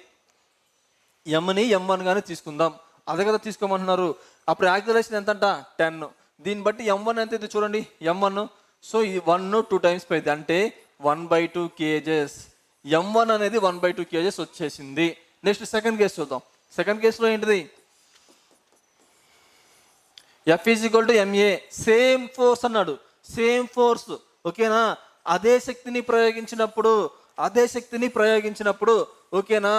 S1: M1 గానే తీసుకుందాం. అదే కదా తీసుకోమంటున్నారు. అప్పుడు యాక్సలరేషన్ ఎంతంట? 10. దీన్ని బట్టి M1 ఎంత అయితే చూడండి, M1. సో ఇది 1 2 టైమ్స్ పోయింది అంటే 1/2 kgs. M1 అనేది 1/2 kgs వచ్చేసింది. నెక్స్ట్ సెకండ్ కేసు చూద్దాం. సెకండ్ కేసులో ఏంటిది? F = ma. సేమ్ ఫోర్స్ అన్నాడు, సేమ్ ఫోర్స్. ఓకేనా, అదే శక్తిని ప్రయోగించినప్పుడు ఓకేనా,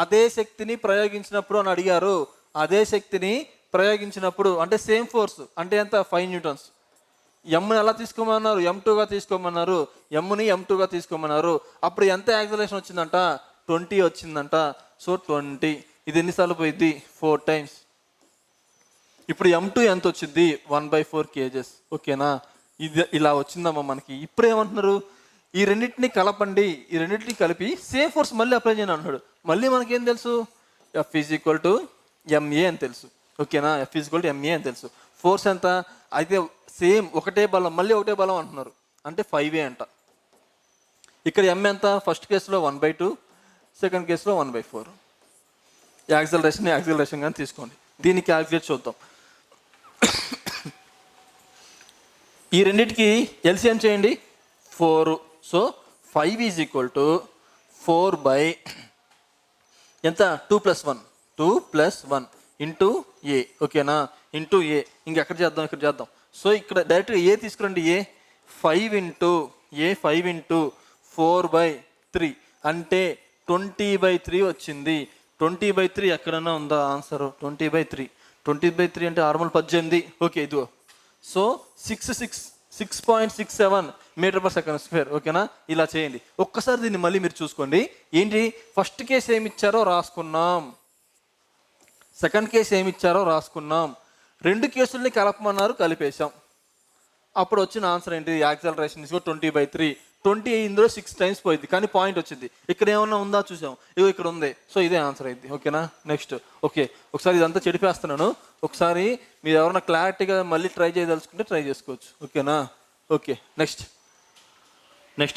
S1: అదే శక్తిని ప్రయోగించినప్పుడు అని అడిగారు. అదే శక్తిని ప్రయోగించినప్పుడు అంటే సేమ్ ఫోర్స్ అంటే ఎంత? 5 న్యూటన్స్. Mని ఎలా తీసుకోమన్నారు? M2గా తీసుకోమన్నారు. Mని M2గా తీసుకోమన్నారు. అప్పుడు ఎంత యాక్సలరేషన్ వచ్చిందంట? 20 వచ్చిందంట. సో 20 ఇది ఎన్నిసార్లు పోయింది? 4 టైమ్స్. ఇప్పుడు M2 ఎంత వచ్చింది? 1/4 kgs. ఓకేనా, ఇది ఇలా వచ్చిందమ్మా మనకి. ఇప్పుడు ఏమంటున్నారు? ఈ రెండింటిని కలపండి, ఈ రెండింటిని కలిపి సేమ్ ఫోర్స్ మళ్ళీ అప్లై చేయని అంటున్నాడు. మళ్ళీ మనకేం తెలుసు? F = ma అని తెలుసు. ఓకేనా, F = ma అని తెలుసు. ఫోర్స్ ఎంత? అయితే సేమ్ ఒకటే బలం, మళ్ళీ ఒకటే బలం అంటున్నారు అంటే 5a అంట. ఇక్కడ M ఎంత? ఫస్ట్ కేసులో 1/2, సెకండ్ కేసులో 1/4. యాక్సలరేషన్ కానీ తీసుకోండి. దీన్ని క్యాల్కులేట్ చూద్దాం. ఈ రెండింటికి LCM చేయండి, 4. సో 5 = 4 ఎంత? 2 + 1 ఇంటూ a. ఓకేనా, ఇంటూ a. ఇంకెక్కడ చేద్దాం? ఇక్కడ చేద్దాం. సో ఇక్కడ డైరెక్ట్గా ఏ తీసుకురండి. a 5 × 4/3 అంటే 20/3 వచ్చింది. 20/3 ఎక్కడన్నా ఉందా ఆన్సర్? 20/3 అంటే 6×18. ఓకే, ఇదిగో. So 6.67 meter per second square. ఓకేనా, ఇలా చేయండి. ఒక్కసారి దీన్ని మళ్ళీ మీరు చూసుకోండి. ఏంటి? ఫస్ట్ కేసు ఏమి ఇచ్చారో రాసుకున్నాం, సెకండ్ కేసు ఏమి ఇచ్చారో రాసుకున్నాం, 2 కేసుల్ని కలపమన్నారు, కలిపేశాం. అప్పుడు వచ్చిన ఆన్సర్ ఏంటి? యాక్సలరేషన్ = 20/3. 20 ఇందులో 6 టైమ్స్ పోయింది, కానీ పాయింట్ వచ్చింది. ఇక్కడ ఏమన్నా ఉందా చూసాం, ఇగో ఇక్కడ ఉంది. సో ఇదే ఆన్సర్ అయింది. ఓకేనా, నెక్స్ట్. ఓకే, ఒకసారి ఇదంతా చెడిపేస్తున్నాను. ఒకసారి మీరు ఎవరైనా క్లారిటీగా మళ్ళీ ట్రై చేయదలుచుకుంటే ట్రై చేసుకోవచ్చు. ఓకేనా. ఓకే నెక్స్ట్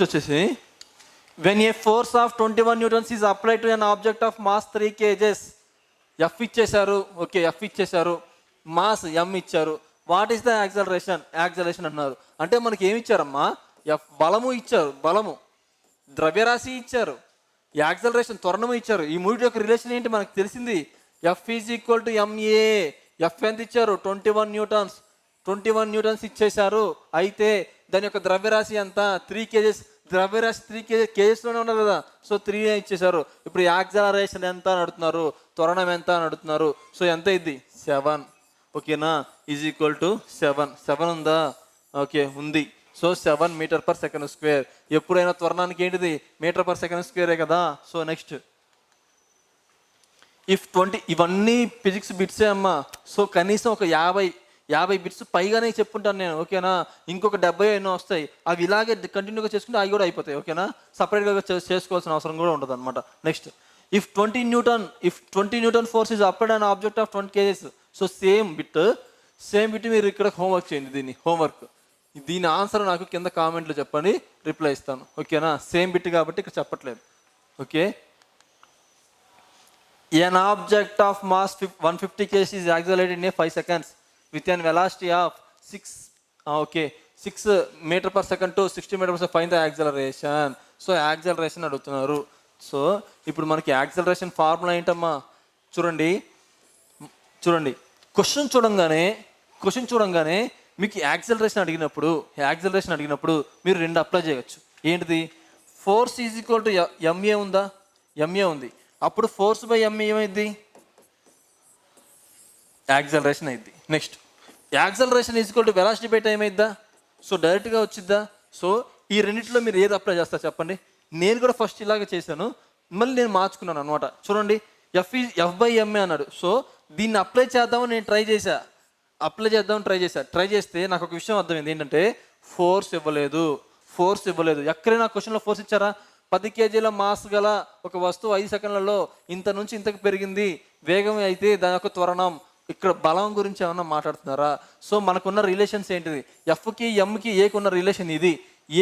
S1: వచ్చేసి when a force of 21 Newton's is apply to an object of mass 3 kgs. F ఇచ్చేశారు, ఓకే ఎఫ్ ఇచ్చేశారు, మాస్ ఎం ఇచ్చారు. వాట్ ఈస్ ద యాక్సలరేషన్ అంటున్నారు. అంటే మనకి ఏమి ఇచ్చారమ్మా? ఎఫ్ బలము ఇచ్చారు, బలము, ద్రవ్యరాశి ఇచ్చారు, యాక్సలరేషన్ త్వరణము ఇచ్చారు. ఈ మూడు యొక్క రిలేషన్ ఏంటి మనకు తెలిసింది. F is equal to MA. F ఎంత ఇచ్చారు? 21 న్యూటన్స్ ఇచ్చేశారు. అయితే దాని యొక్క ద్రవ్యరాశి ఎంత? 3 kgs. ద్రవ్యరాశి 3 kgsలోనే ఉన్నారు కదా, సో 3 ఇచ్చేశారు. ఇప్పుడు యాక్సలరేషన్ ఎంత అని అడుగుతున్నారు, త్వరణం ఎంత అని అడుగుతున్నారు. సో ఎంత ఇది? 7. ఓకేనా, ఈజ్ ఈక్వల్ టు 7 ఉందా? ఓకే ఉంది. So 7 m/s². ఎప్పుడైనా త్వరణానికి ఏంటిది? m/s² కదా. సో నెక్స్ట్ ఇఫ్ 20, ఇవన్నీ ఫిజిక్స్ బిట్సే అమ్మా. సో కనీసం ఒక 50 బిట్స్ పైగానే చెప్పుంటాను నేను. ఓకేనా, ఇంకొక 70 ఎన్నో వస్తాయి. అవి ఇలాగే కంటిన్యూగా చేసుకుంటే అవి కూడా అయిపోతాయి. ఓకేనా, సపరేట్గా చేసుకోవాల్సిన అవసరం కూడా ఉండదు అనమాట. Next if 20 Newton force is applied on object of 20 kgs. So same bit మీరు ఇక్కడ హోంవర్క్ చేయండి. దీని ఆన్సర్ నాకు కింద కామెంట్లో చెప్పండి, రిప్లై ఇస్తాను. ఓకేనా, సేమ్ బిట్ కాబట్టి ఇక్కడ చెప్పట్లేదు. Okay, an object of mass 150 kg is accelerated in 5 seconds with an velocity of 6 m/s to 60 m/s. Find the acceleration. So acceleration అడుగుతున్నారు. సో ఇప్పుడు మనకి యాక్సలరేషన్ ఫార్ములా ఏంటమ్మా? చూడండి క్వశ్చన్ చూడంగానే మీకు యాక్సలరేషన్ అడిగినప్పుడు మీరు రెండు అప్లై చేయవచ్చు. ఏంటిది? Force is equal to M A ఉందా? ఎంఏ ఉంది. అప్పుడు ఫోర్స్ బై ఎంఏ ఏమైంది? యాక్సలరేషన్ అయింది. Next acceleration is equal to velocity by time అయిద్దా? సో డైరెక్ట్గా వచ్చిద్దా? సో ఈ రెండింటిలో మీరు ఏది అప్లై చేస్తారు చెప్పండి. నేను కూడా ఫస్ట్ ఇలాగే చేశాను, మళ్ళీ నేను మార్చుకున్నాను అనమాట. చూడండి, ఎఫ్ బై ఎంఏ అన్నాడు. సో దీన్ని అప్లై చేద్దామని నేను ట్రై చేస్తే నాకు ఒక విషయం అర్థమైంది. ఏంటంటే ఫోర్స్ ఇవ్వలేదు. ఎక్కడైనా క్వశ్చన్లో ఫోర్స్ ఇచ్చారా? 10 kgల మాస్ గల ఒక వస్తువు 5 సెకండ్లలో ఇంత నుంచి ఇంతకు పెరిగింది, వేగం అయితే దాని యొక్క త్వరణం. ఇక్కడ బలం గురించి ఏమన్నా మాట్లాడుతున్నారా? సో మనకున్న రిలేషన్స్ ఏంటిది? ఎఫ్కి ఎంకి ఏకి ఉన్న రిలేషన్ ఇది,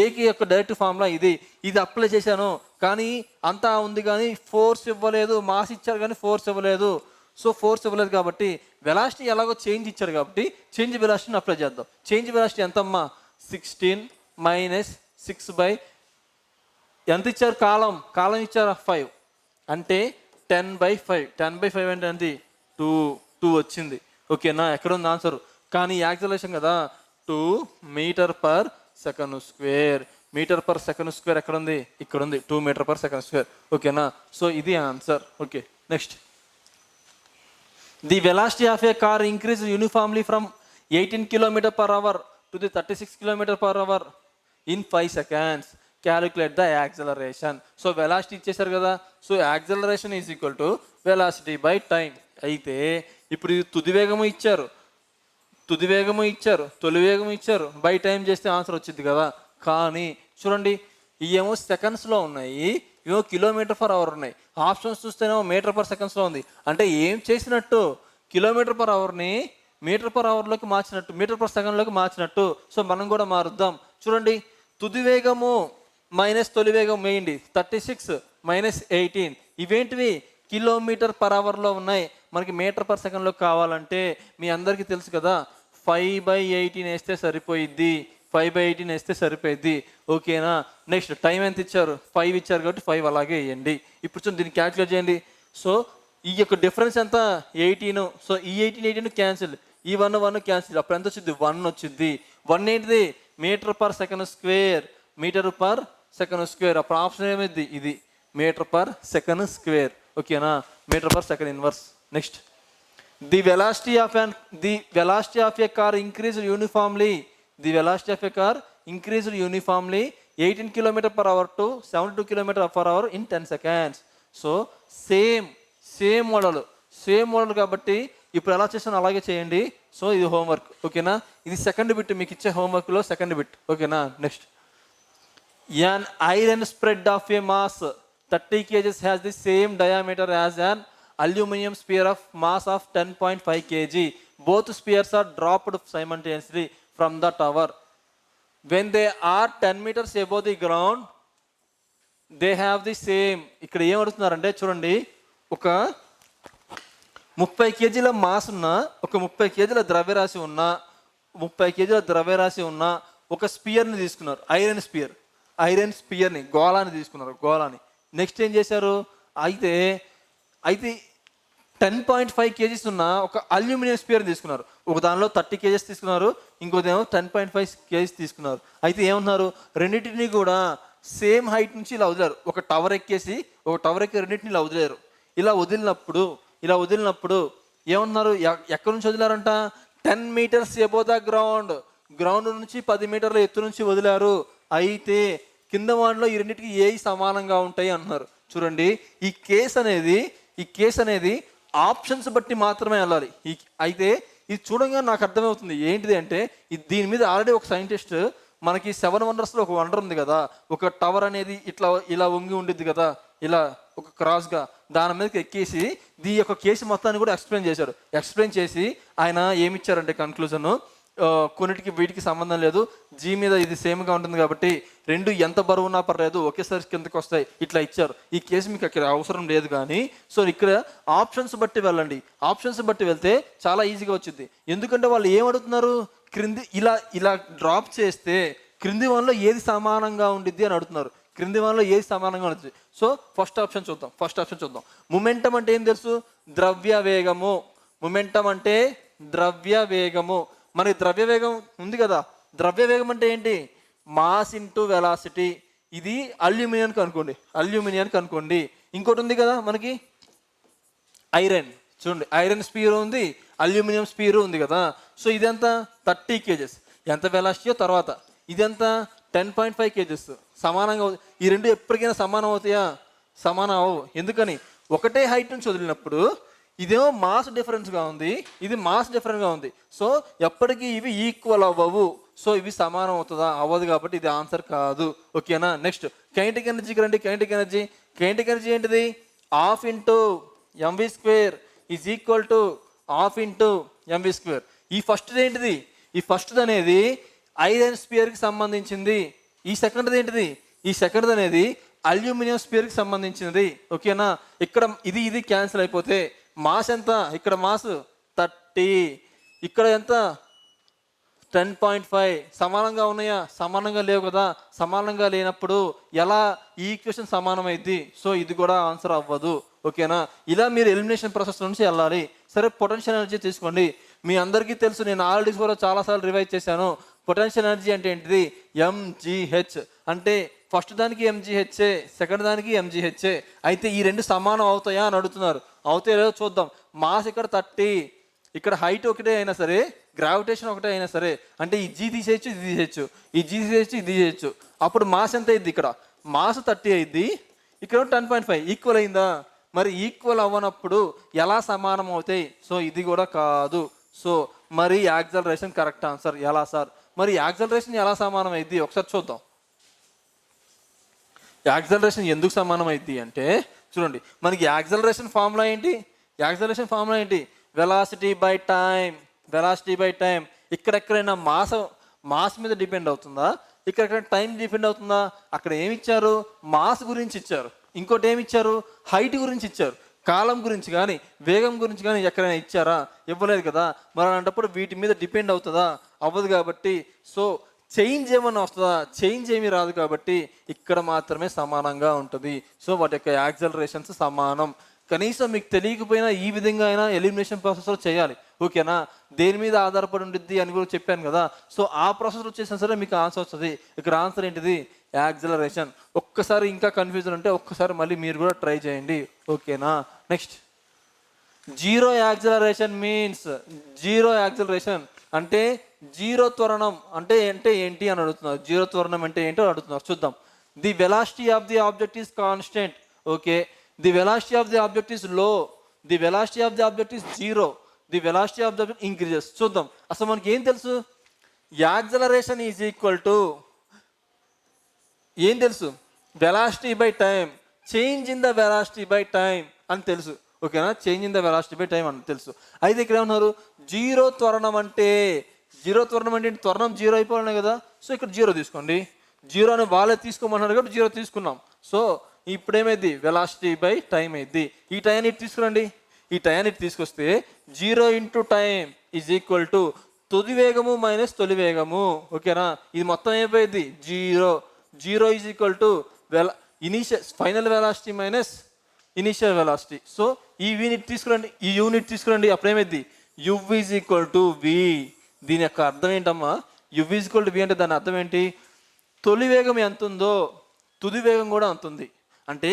S1: ఏకి యొక్క డైరెక్ట్ ఫార్ములా ఇది అప్లై చేశాను. కానీ అంతా ఉంది కానీ ఫోర్స్ ఇవ్వలేదు. మాస్ ఇచ్చారు కానీ ఫోర్స్ ఇవ్వలేదు. సో ఫోర్స్ ఇవ్వలేదు కాబట్టి వెలాసిటీ ఎలాగో చేంజ్ ఇచ్చారు కాబట్టి చేంజ్ వెలాసిటీని అప్లై చేద్దాం. చేంజ్ వెలాసిటీ ఎంతమ్మా? 16 - 6 ఎంత ఇచ్చారు? కాలం ఇచ్చారు 5 అంటే 10/5. 10/5 అంటే ఎంత? 2 వచ్చింది. ఓకేనా, ఎక్కడ ఉంది ఆన్సర్? కానీ యాక్సలరేషన్ కదా, 2 m/s². m/s² ఎక్కడ ఉంది? ఇక్కడ ఉంది, 2 m/s². ఓకేనా, సో ఇది answer. Okay, next the velocity of A car increase uniformly from 18 km/h to the 36 km/h in 5 seconds. Calculate the acceleration. So velocity ఇచ్చేసారు కదా, so acceleration is equal to velocity by time. అయితే ఇప్పుడు తుది వేగము ఇచ్చారు, తొలి వేగము ఇచ్చారు, బై టైం చేస్తే ఆన్సర్ వచ్చింది కదా. కానీ చూడండి, ఇవేమో సెకండ్స్లో ఉన్నాయి, ఇవేమో km/h ఉన్నాయి. ఆప్షన్స్ చూస్తేనేమో m/s ఉంది. అంటే ఏం చేసినట్టు? km/hని m/hలోకి మార్చినట్టు, m/s మార్చినట్టు. సో మనం కూడా మారుద్దాం. చూడండి, తుది వేగము మైనస్ తొలి వేగం వేయండి, 36 - 18. ఇవేంటివి? km/hలో ఉన్నాయి. మనకి m/s కావాలంటే మీ అందరికీ తెలుసు కదా, 5/18 వేస్తే సరిపోయిద్ది. ఓకేనా, నెక్స్ట్ టైం ఎంత ఇచ్చారు? 5 ఇచ్చారు కాబట్టి 5 అలాగే వేయండి. ఇప్పుడు చూడండి, దీన్ని క్యాల్కులేట్ చేయండి. సో ఈ యొక్క డిఫరెన్స్ ఎంత? 18. సో ఈ 18 క్యాన్సిల్, ఈ 1 క్యాన్సిల్. అప్పుడు ఎంత వచ్చింది? 1 వచ్చింది. 1 ఏంటిది? m/s². m/s². అప్పుడు ఆప్షన్ ఏమైంది? ఇది m/s². ఓకేనా, m/s inverse. Next the velocity of a car increased uniformly. 18 km/h to 72 km/h in 10 seconds. So same model కాబట్టి ఇప్పుడు ఎలా చేసాను అలాగే చేయండి. సో ఇది హోంవర్క్. ఓకేనా, ఇది సెకండ్ బిట్, మీకు ఇచ్చే హోంవర్క్లో సెకండ్ బిట్. ఓకేనా, next an iron spread of a mass 30 kg has the same diameter as an aluminum sphere of mass of 10.5 kg. Both spheres are dropped simultaneously from the tower. When they are 10 meters above the ground they have the same. ఇక్కడ ఏం అడుగుతున్నారంటే చూడండి, ఒక 30 kgల మాస్ ఉన్న, ఒక 30 kgల ద్రవ్యరాశి ఉన్న, 30 kgల ద్రవ్యరాశి ఉన్న ఒక స్పియర్ని తీసుకున్నారు, ఐరన్ స్పియర్ని, గోళాన్ని తీసుకున్నారు, గోళాన్ని. నెక్స్ట్ ఏం చేశారు, అయితే 10.5 kgs ఉన్న ఒక అల్యూమినియం స్పియర్ని తీసుకున్నారు. ఒక దానిలో 30 kgs తీసుకున్నారు, ఇంకోదేమో 10.5 kgs తీసుకున్నారు. అయితే ఏమన్నారు, రెండింటిని కూడా సేమ్ హైట్ నుంచి ఇలా వదిలేరు. ఒక టవర్ ఎక్కి రెండింటిని ఇలా వదిలేరు. ఇలా వదిలినప్పుడు ఏమన్నారు, ఎక్కడి నుంచి వదిలారంట, 10 meters above ద గ్రౌండ్ నుంచి 10 మీటర్ల ఎత్తు నుంచి వదిలారు. అయితే కింద వాటిలో ఈ రెండింటికి ఏవి సమానంగా ఉంటాయి అంటున్నారు. చూడండి, ఈ కేసు అనేది ఆప్షన్స్ బట్టి మాత్రమే వెళ్ళాలి. అయితే ఇది చూడంగా నాకు అర్థమవుతుంది ఏంటిది అంటే, దీని మీద ఆల్రెడీ ఒక సైంటిస్ట్ మనకి 7 wonders ఒక వండర్ ఉంది కదా, ఒక టవర్ అనేది ఇలా వంగి ఉండిద్ది కదా, ఇలా ఒక క్రాస్గా దాని మీదకి ఎక్కేసి ఈ యొక్క కేసు మొత్తాన్ని కూడా ఎక్స్ప్లెయిన్ చేసి ఆయన ఏమిచ్చారంటే కన్క్లూజన్, కొన్నిటికి వీటికి సంబంధం లేదు, జీ మీద ఇది సేమ్గా ఉంటుంది కాబట్టి రెండు ఎంత బరువు ఉన్నా పర్లేదు ఒకేసారి కిందకి వస్తాయి, ఇట్లా ఇచ్చారు. ఈ కేసు మీకు అక్కడ అవసరం లేదు. కానీ సో ఇక్కడ ఆప్షన్స్ బట్టి వెళ్ళండి. ఆప్షన్స్ బట్టి వెళ్తే చాలా ఈజీగా వచ్చింది. ఎందుకంటే వాళ్ళు ఏమడుగుతున్నారు, క్రింది ఇలా డ్రాప్ చేస్తే క్రింది వాళ్ళలో ఏది సమానంగా ఉండిద్ది అని అడుగుతున్నారు. క్రింది వాళ్ళలో ఏది సమానంగా ఉంటుంది. సో ఫస్ట్ ఆప్షన్ చూద్దాం. మొమెంటం అంటే ఏం తెలుసు, ద్రవ్య వేగము. మొమెంటం అంటే ద్రవ్య వేగము. మనకి ద్రవ్య వేగం ఉంది కదా, ద్రవ్య వేగం అంటే ఏంటి, మాస్ ఇంటూ వెలాసిటీ. ఇది అల్యూమినియానికి అనుకోండి. ఇంకోటి ఉంది కదా మనకి ఐరన్, చూడండి ఐరన్ స్పీర్ ఉంది, అల్యూమినియం స్పీర్ ఉంది కదా. సో ఇదెంత 30 kgs, ఎంత వెలాసిటీయో తర్వాత ఇదెంత 10.5 kgs. సమానంగా ఈ రెండు ఎప్పటికైనా సమానం అవుతాయా, సమానం అవ్వవు. ఎందుకని, ఒకటే హైట్ నుంచి వదిలినప్పుడు ఇదేమో మాస్ డిఫరెన్స్గా ఉంది, ఇది మాస్ డిఫరెంట్గా ఉంది. సో ఎప్పటికీ ఇవి ఈక్వల్ అవ్వవు. సో ఇవి సమానం అవుతుందా, అవ్వదు. కాబట్టి ఇది ఆన్సర్ కాదు. ఓకేనా. నెక్స్ట్ కైనెటిక్ ఎనర్జీకి రండి. కైనెటిక్ ఎనర్జీ ఏంటిది, ½ into mv² is equal to ½ into mv². ఈ ఫస్ట్ ఏంటిది, ఈ ఫస్ట్ అనేది ఐరన్ స్పియర్కి సంబంధించింది. ఈ సెకండ్ ఏంటిది, ఈ సెకండ్ అనేది అల్యూమినియం స్పియర్కి సంబంధించినది. ఓకేనా. ఇక్కడ ఇది క్యాన్సిల్ అయిపోతే మాస్ ఎంత, ఇక్కడ మాస్ 30, ఇక్కడ ఎంత 10.5. సమానంగా ఉన్నాయా, సమానంగా లేవు కదా. సమానంగా లేనప్పుడు ఎలా ఈ ఈక్వేషన్ సమానం అయింది. సో ఇది కూడా ఆన్సర్ అవ్వదు. ఓకేనా. ఇలా మీరు ఎలిమినేషన్ ప్రాసెస్ నుంచి వెళ్ళాలి. సరే, పొటెన్షియల్ ఎనర్జీ తీసుకోండి. మీ అందరికీ తెలుసు, నేను ఆల్రెడీ కూడా చాలాసార్లు రివైజ్ చేశాను. పొటెన్షియల్ ఎనర్జీ అంటే ఏంటిది, mgh. అంటే ఫస్ట్ దానికి mgh, సెకండ్ దానికి mgh. అయితే ఈ రెండు సమానం అవుతాయా అని అడుగుతున్నారు. అవుతాయో లేదో చూద్దాం. మాస్ ఇక్కడ 30, ఇక్కడ హైట్ ఒకటే అయినా సరే, గ్రావిటేషన్ ఒకటే అయినా సరే, అంటే ఈ జీ తీసేయచ్చు, ఇది తీసేయచ్చు, ఈ జీ తీసేయచ్చు, ఇది తీసేయచ్చు. అప్పుడు మాస్ ఎంత అయింది, ఇక్కడ మాస్ 30 అయింది, ఇక్కడ 10.5. ఈక్వల్ అయిందా, మరి ఈక్వల్ అవ్వనప్పుడు ఎలా సమానం అవుతాయి. సో ఇది కూడా కాదు. సో మరి యాక్సలరేషన్ కరెక్ట్ ఆన్సర్. ఎలా సార్, మరి యాక్సలరేషన్ ఎలా సమానం అయింది ఒకసారి చూద్దాం. యాక్సలరేషన్ ఎందుకు సమానం అయింది అంటే చూడండి, మనకి యాక్సలరేషన్ ఫార్ములా ఏంటి, వెలాసిటీ బై టైం. ఇక్కడెక్కడైనా మాస్ మీద డిపెండ్ అవుతుందా, ఇక్కడ టైం డిపెండ్ అవుతుందా. అక్కడ ఏమి ఇచ్చారు, మాస్ గురించి ఇచ్చారు, ఇంకోటి ఏమి ఇచ్చారు, హైట్ గురించి ఇచ్చారు. కాలం గురించి కానీ వేగం గురించి కానీ ఎక్కడైనా ఇచ్చారా, ఇవ్వలేదు కదా. మరి అలాంటప్పుడు వీటి మీద డిపెండ్ అవుతుందా, అవ్వదు. కాబట్టి సో చేంజ్ ఏమన్నా వస్తుందా, చేంజ్ ఏమీ రాదు. కాబట్టి ఇక్కడ మాత్రమే సమానంగా ఉంటుంది. సో వాటి యొక్క యాక్సలరేషన్స్ సమానం. కనీసం మీకు తెలియకపోయినా ఈ విధంగా అయినా ఎలిమినేషన్ ప్రాసెస్లో చేయాలి. ఓకేనా. దేని మీద ఆధారపడి ఉండిద్ది అని కూడా చెప్పాను కదా. సో ఆ ప్రాసెస్లో చేసినా సరే మీకు ఆన్సర్ వస్తుంది. ఇక్కడ ఆన్సర్ ఏంటిది, యాక్సలరేషన్. ఒక్కసారి ఇంకా కన్ఫ్యూజన్ ఉంటే ఒక్కసారి మళ్ళీ మీరు కూడా ట్రై చేయండి. ఓకేనా. నెక్స్ట్, జీరో యాక్సలరేషన్ అంటే జీరో త్వరణం అంటే ఏంటి అని అడుగుతున్నారు. జీరో త్వరణం అంటే ఏంటో అడుగుతున్నారు. చూద్దాం. The velocity of the object is constant. Okay. The velocity of the object is low. The velocity of the object is zero. The velocity of the object increases. చూద్దాం. అసలు మనకి ఏం తెలుసు, యాక్సలరేషన్ ఈజ్ ఈక్వల్ టు ఏం తెలుసు, velocity by time, change in the velocity by time అని తెలుసు. ఓకేనా. Change in the velocity by time అని తెలుసు. అయితే ఇక్కడ ఏమన్నారు, జీరో త్వరణం అంటే జీరో త్వరణం అంటే ఏంటి? త్వరణం జీరో అయిపోయినాయి కదా, సో ఇక్కడ జీరో తీసుకోండి. జీరో అని వాళ్ళే తీసుకోమన్నారు కాబట్టి జీరో తీసుకున్నాం. సో ఇప్పుడు ఏమైంది? వెలాసిటీ బై టైం అయింది. ఈ టైం ఇటు తీసుకురండి. ఈ టైం ఇటు తీసుకొస్తే 0 × టైం ఈజ్ ఈక్వల్ టు తుది వేగము మైనస్ తొలి వేగము. ఓకేనా? ఇది మొత్తం అయిపోయింది zero. Zero is equal to final velocity minus initial velocity. So ఈ యూనిట్ తీసుకురండి, ఈ యూనిట్ తీసుకురండి. అప్పుడేమైంది? You is equal to V. దీని యొక్క అర్థం ఏంటమ్మా? You is equal to V అంటే దాని అర్థం ఏంటి? తొలి వేగం ఎంత ఉందో తుది వేగం కూడా అంత ఉంది. అంటే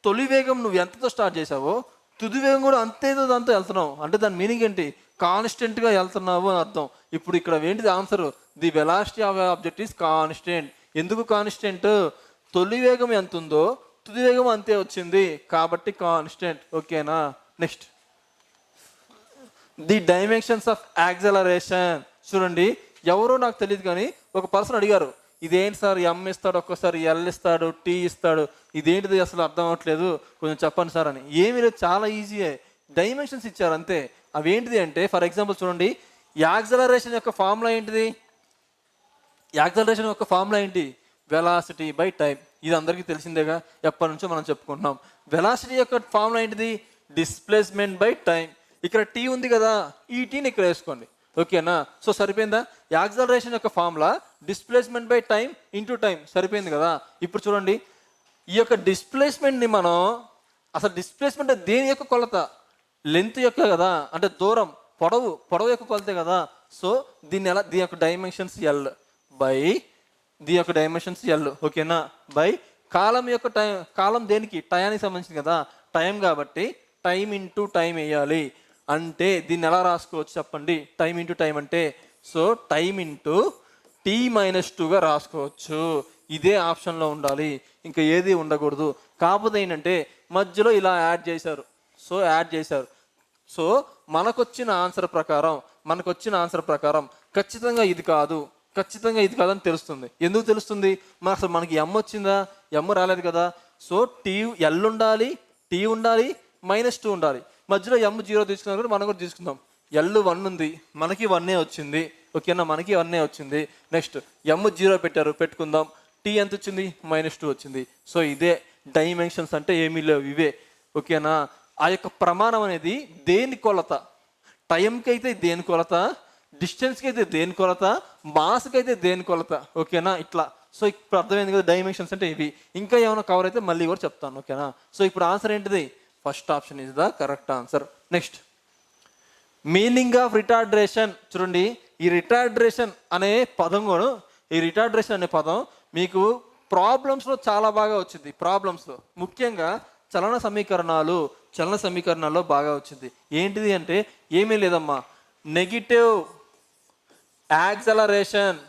S1: తొలి వేగం నువ్వు ఎంతతో స్టార్ట్ చేసావో తుది వేగం కూడా అంతేదో దాంతో వెళ్తున్నావు. అంటే దాని మీనింగ్ ఏంటి? కాన్స్టెంట్గా వెళ్తున్నావు అని అర్థం. ఇప్పుడు ఇక్కడ ఏంటిది answer? The velocity of object is constant. ఎందుకు కాన్స్టెంట్? తొలి వేగం ఎంత ఉందో తుది వేగం అంతే వచ్చింది కాబట్టి కాన్స్టెంట్. ఓకేనా? Next the dimensions of acceleration. చూడండి, ఎవరో నాకు తెలియదు కానీ ఒక పర్సన్ అడిగారు, ఇదేంటి సార్ ఎం ఇస్తాడు, ఒక్కోసారి ఎల్ ఇస్తాడు, టీ ఇస్తాడు, ఇదేంటిది అసలు అర్థం అవ్వట్లేదు, కొంచెం చెప్పండి సార్ అని. ఏమీ లేదు, చాలా ఈజీయే. డైమెన్షన్స్ ఇచ్చారు అంతే. అవి ఏంటిది అంటే, ఫర్ ఎగ్జాంపుల్ చూడండి, యాక్సలరేషన్ యొక్క ఫార్ములా ఏంటిది? యాక్సలరేషన్ యొక్క ఫార్ములా ఏంటి? Velocity by time. ఇది అందరికీ తెలిసిందేగా, ఎప్పటి నుంచో మనం చెప్పుకుంటున్నాం. వెలాసిటీ యొక్క ఫార్ములా ఏంటిది? Displacement by time. ఇక్కడ టీ ఉంది కదా, ఈ టీని ఇక్కడ వేసుకోండి. ఓకేనా? సో సరిపోయిందా? యాక్సలరేషన్ యొక్క formula displacement by time into time. సరిపోయింది కదా. ఇప్పుడు చూడండి, ఈ యొక్క డిస్ప్లేస్మెంట్ని మనం అసలు డిస్ప్లేస్మెంట్ దేని యొక్క కొలత? లెంత్ యొక్క కదా, అంటే దూరం, పొడవు యొక్క కొలతే కదా. సో దీని యొక్క డైమెన్షన్స్ ఎల్ బై దీని యొక్క డైమెన్షన్స్ ఎల్. ఓకేనా? బై కాలం యొక్క టైం. కాలం దేనికి? టయానికి సంబంధించింది కదా, టైం కాబట్టి టైం ఇంటూ టైం వేయాలి. అంటే దీన్ని ఎలా రాసుకోవచ్చు చెప్పండి? టైం ఇంటూ టైం అంటే సో టైం ఇంటూ t-2గా రాసుకోవచ్చు. ఇదే ఆప్షన్లో ఉండాలి, ఇంకా ఏది ఉండకూడదు. కాకపోతే ఏంటంటే మధ్యలో ఇలా యాడ్ చేశారు. సో మనకొచ్చిన ఆన్సర్ ప్రకారం ఖచ్చితంగా ఇది కాదు అని తెలుస్తుంది. ఎందుకు తెలుస్తుంది? అసలు మనకి ఎమ్ వచ్చిందా? ఎమ్ రాలేదు కదా. సో ఎల్ ఉండాలి, టీ ఉండాలి, -2 ఉండాలి. మధ్యలో ఎమ్ 0 తీసుకున్నా కూడా మనం కూడా తీసుకుందాం. ఎల్ 1 ఉంది, మనకి 1 వచ్చింది. ఓకేనా? మనకి 1 వచ్చింది. నెక్స్ట్ ఎమ్ 0 పెట్టుకుందాం. టీ ఎంత వచ్చింది? -2 వచ్చింది. సో ఇదే డైమెన్షన్స్ అంటే ఏమీ లేవు, ఇవే. ఓకేనా? ఆ యొక్క ప్రమాణం అనేది దేని కొలత? టైంకి అయితే దేని కొలత, డిస్టెన్స్కి అయితే దేని కొలత, మాస్కి అయితే దేని కొలత. ఓకేనా? ఇట్లా. సో ఇప్పుడు అర్థమైంది కదా డైమెన్షన్స్ అంటే ఇవి. ఇంకా ఏమైనా కవర్ అయితే మళ్ళీ కూడా చెప్తాను. ఓకేనా? సో ఇప్పుడు ఆన్సర్ ఏంటిది? First option is the correct answer. Next meaning of retardation. చూడండి, ఈ రిటార్డరేషన్ అనే పదం కూడా, ఈ రిటార్డరేషన్ అనే పదం మీకు ప్రాబ్లమ్స్లో చాలా బాగా వచ్చింది. ప్రాబ్లమ్స్లో ముఖ్యంగా చలన సమీకరణాల్లో బాగా వచ్చింది. ఏంటిది అంటే ఏమీ లేదమ్మా, నెగిటివ్ యాక్సలరేషన్.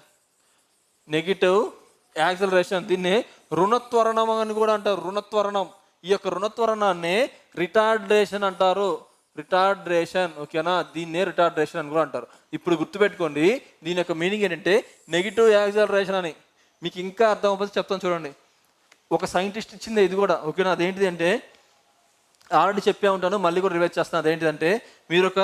S1: దీన్ని రుణత్వరణం అని కూడా అంటారు. రుణత్వరణం. ఈ యొక్క రుణత్వరణాన్ని రిటార్డరేషన్ అంటారు. ఓకేనా? దీన్నే రిటార్డరేషన్ అని కూడా అంటారు. ఇప్పుడు గుర్తుపెట్టుకోండి, దీని యొక్క మీనింగ్ ఏంటంటే నెగిటివ్ యాక్సలరేషన్ అని. మీకు ఇంకా అర్థం అవ్వకపోతే చెప్తాను చూడండి. ఒక సైంటిస్ట్ ఇచ్చింది ఇది కూడా. ఓకేనా? అదేంటిది అంటే ఆల్రెడీ చెప్పే ఉంటాను, మళ్ళీ కూడా రివైజ్ చేస్తాను. అదేంటిదంటే, మీరు ఒక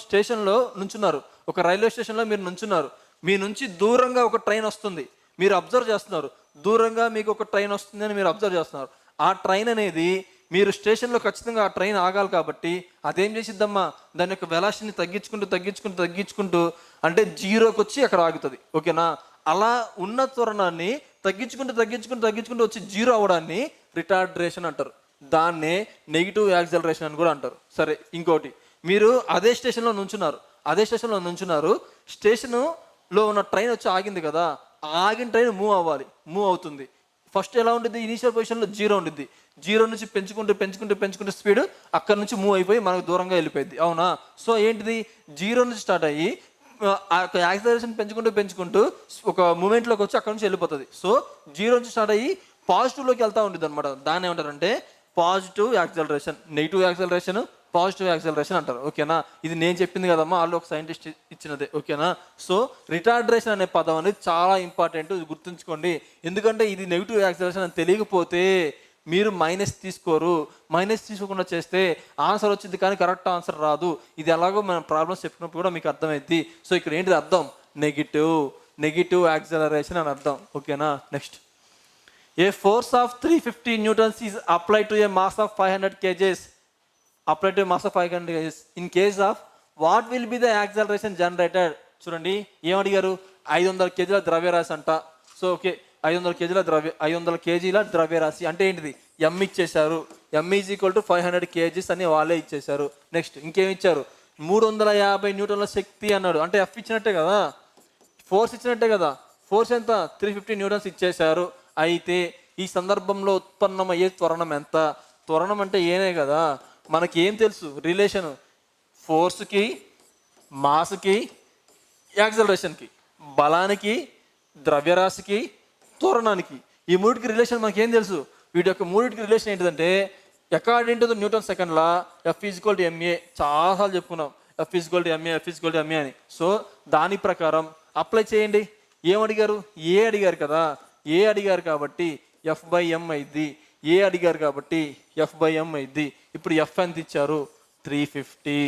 S1: స్టేషన్లో నుంచున్నారు, ఒక రైల్వే స్టేషన్లో మీరు నుంచున్నారు. మీ నుంచి దూరంగా ఒక ట్రైన్ వస్తుంది, మీరు అబ్జర్వ్ చేస్తున్నారు. దూరంగా మీకు ఒక ట్రైన్ వస్తుంది అని మీరు అబ్జర్వ్ చేస్తున్నారు. ఆ ట్రైన్ అనేది మీరు స్టేషన్లో ఖచ్చితంగా ఆ ట్రైన్ ఆగాలి కాబట్టి అదేం చేసిద్దమ్మా, దాని యొక్క వెలాసిటీని తగ్గించుకుంటూ అంటే 0కి వచ్చి అక్కడ ఆగుతుంది. ఓకేనా? అలా ఉన్న త్వరణాన్ని తగ్గించుకుంటూ వచ్చి 0 అవ్వడాన్ని రిటార్డరేషన్ అంటారు. దాన్నే నెగిటివ్ యాక్సలరేషన్ అని కూడా అంటారు. సరే, ఇంకోటి, మీరు అదే స్టేషన్లో నుంచున్నారు. స్టేషన్లో ఉన్న ట్రైన్ వచ్చి ఆగింది కదా, ఆగిన ట్రైన్ మూవ్ అవుతుంది. ఫస్ట్ ఎలా ఉంటుంది? ఇనీషియల్ పొజిషన్లో 0 ఉండిద్ది. 0 నుంచి పెంచుకుంటూ స్పీడ్ అక్కడ నుంచి మూవ్ అయిపోయి మనకు దూరంగా వెళ్ళిపోయింది. అవునా? సో ఏంటిది? 0 నుంచి స్టార్ట్ అయ్యి యాక్సలరేషన్ పెంచుకుంటూ ఒక మూమెంట్లోకి వచ్చి అక్కడ నుంచి వెళ్ళిపోతుంది. సో 0 నుంచి స్టార్ట్ అయ్యి పాజిటివ్లోకి వెళ్తూ ఉంటుంది అనమాట. దాన్ని ఏమంటారంటే positive acceleration. Negative acceleration, positive acceleration అంటారు. ఓకేనా? ఇది నేను చెప్పింది కదమ్మా, వాళ్ళు ఒక సైంటిస్ట్ ఇచ్చినదే. ఓకేనా? సో రిటార్డరేషన్ అనే పదం అనేది చాలా ఇంపార్టెంట్, గుర్తుంచుకోండి. ఎందుకంటే ఇది నెగిటివ్ యాక్సలరేషన్ అని తెలియకపోతే మీరు మైనస్ తీసుకోరు. మైనస్ తీసుకోకుండా చేస్తే ఆన్సర్ వచ్చింది కానీ కరెక్ట్ ఆన్సర్ రాదు. ఇది ఎలాగో మనం ప్రాబ్లమ్స్ చెప్పినప్పుడు కూడా మీకు అర్థమైంది. సో ఇక్కడ ఏంటిది అర్థం? నెగిటివ్ యాక్సలరేషన్ అని అర్థం. ఓకేనా? Next, A force of 350 Newton's is applied to A mass of 500 kgs. Applied to A mass of 500 kgs. In case of what will be the acceleration generated? చూడండి ఏమడిగారు? 500 kgల ద్రవ్యరాశి అంట. సో ఓకే, 500 kgల ద్రవ్యరాశి అంటే ఏంటిది? ఎమ్ ఇచ్చేశారు. ఎమ్ ఈజ్ ఈక్వల్ టు 500 kgs అని వాళ్ళే ఇచ్చేశారు. నెక్స్ట్ ఇంకేమి ఇచ్చారు? 350 న్యూటన్ల శక్తి అన్నాడు. అంటే ఎఫ్ ఇచ్చినట్టే కదా, ఫోర్స్ ఇచ్చినట్టే కదా. ఫోర్స్ ఎంత? 350 న్యూటన్స్ ఇచ్చేశారు. అయితే ఈ సందర్భంలో ఉత్పన్నమయ్యే త్వరణం ఎంత? త్వరణం అంటే ఏనే కదా. మనకి ఏం తెలుసు రిలేషన్? ఫోర్స్కి, మాస్కి, యాక్సలరేషన్కి, బలానికి, ద్రవ్యరాశికి, త్వరణానికి, ఈ మూడికి రిలేషన్ మనకి ఏం తెలుసు? వీటి యొక్క మూడిటికి రిలేషన్ ఏంటిదంటే according to the Newton second law F is equal to M A. చాలాసార్లు చెప్పుకున్నాం ఎఫ్ ఈజ్ఈక్వల్ టు ఎంఏ అని. సో దాని ప్రకారం అప్లై చేయండి. ఏమడిగారు? ఏ అడిగారు కదా. ఏ అడిగారు కాబట్టి ఎఫ్ బై ఎం అయింది. ఏ అడిగారు కాబట్టి ఎఫ్ బై ఎం అయింది. ఇప్పుడు ఎఫ్ ఎంత ఇచ్చారు? 350.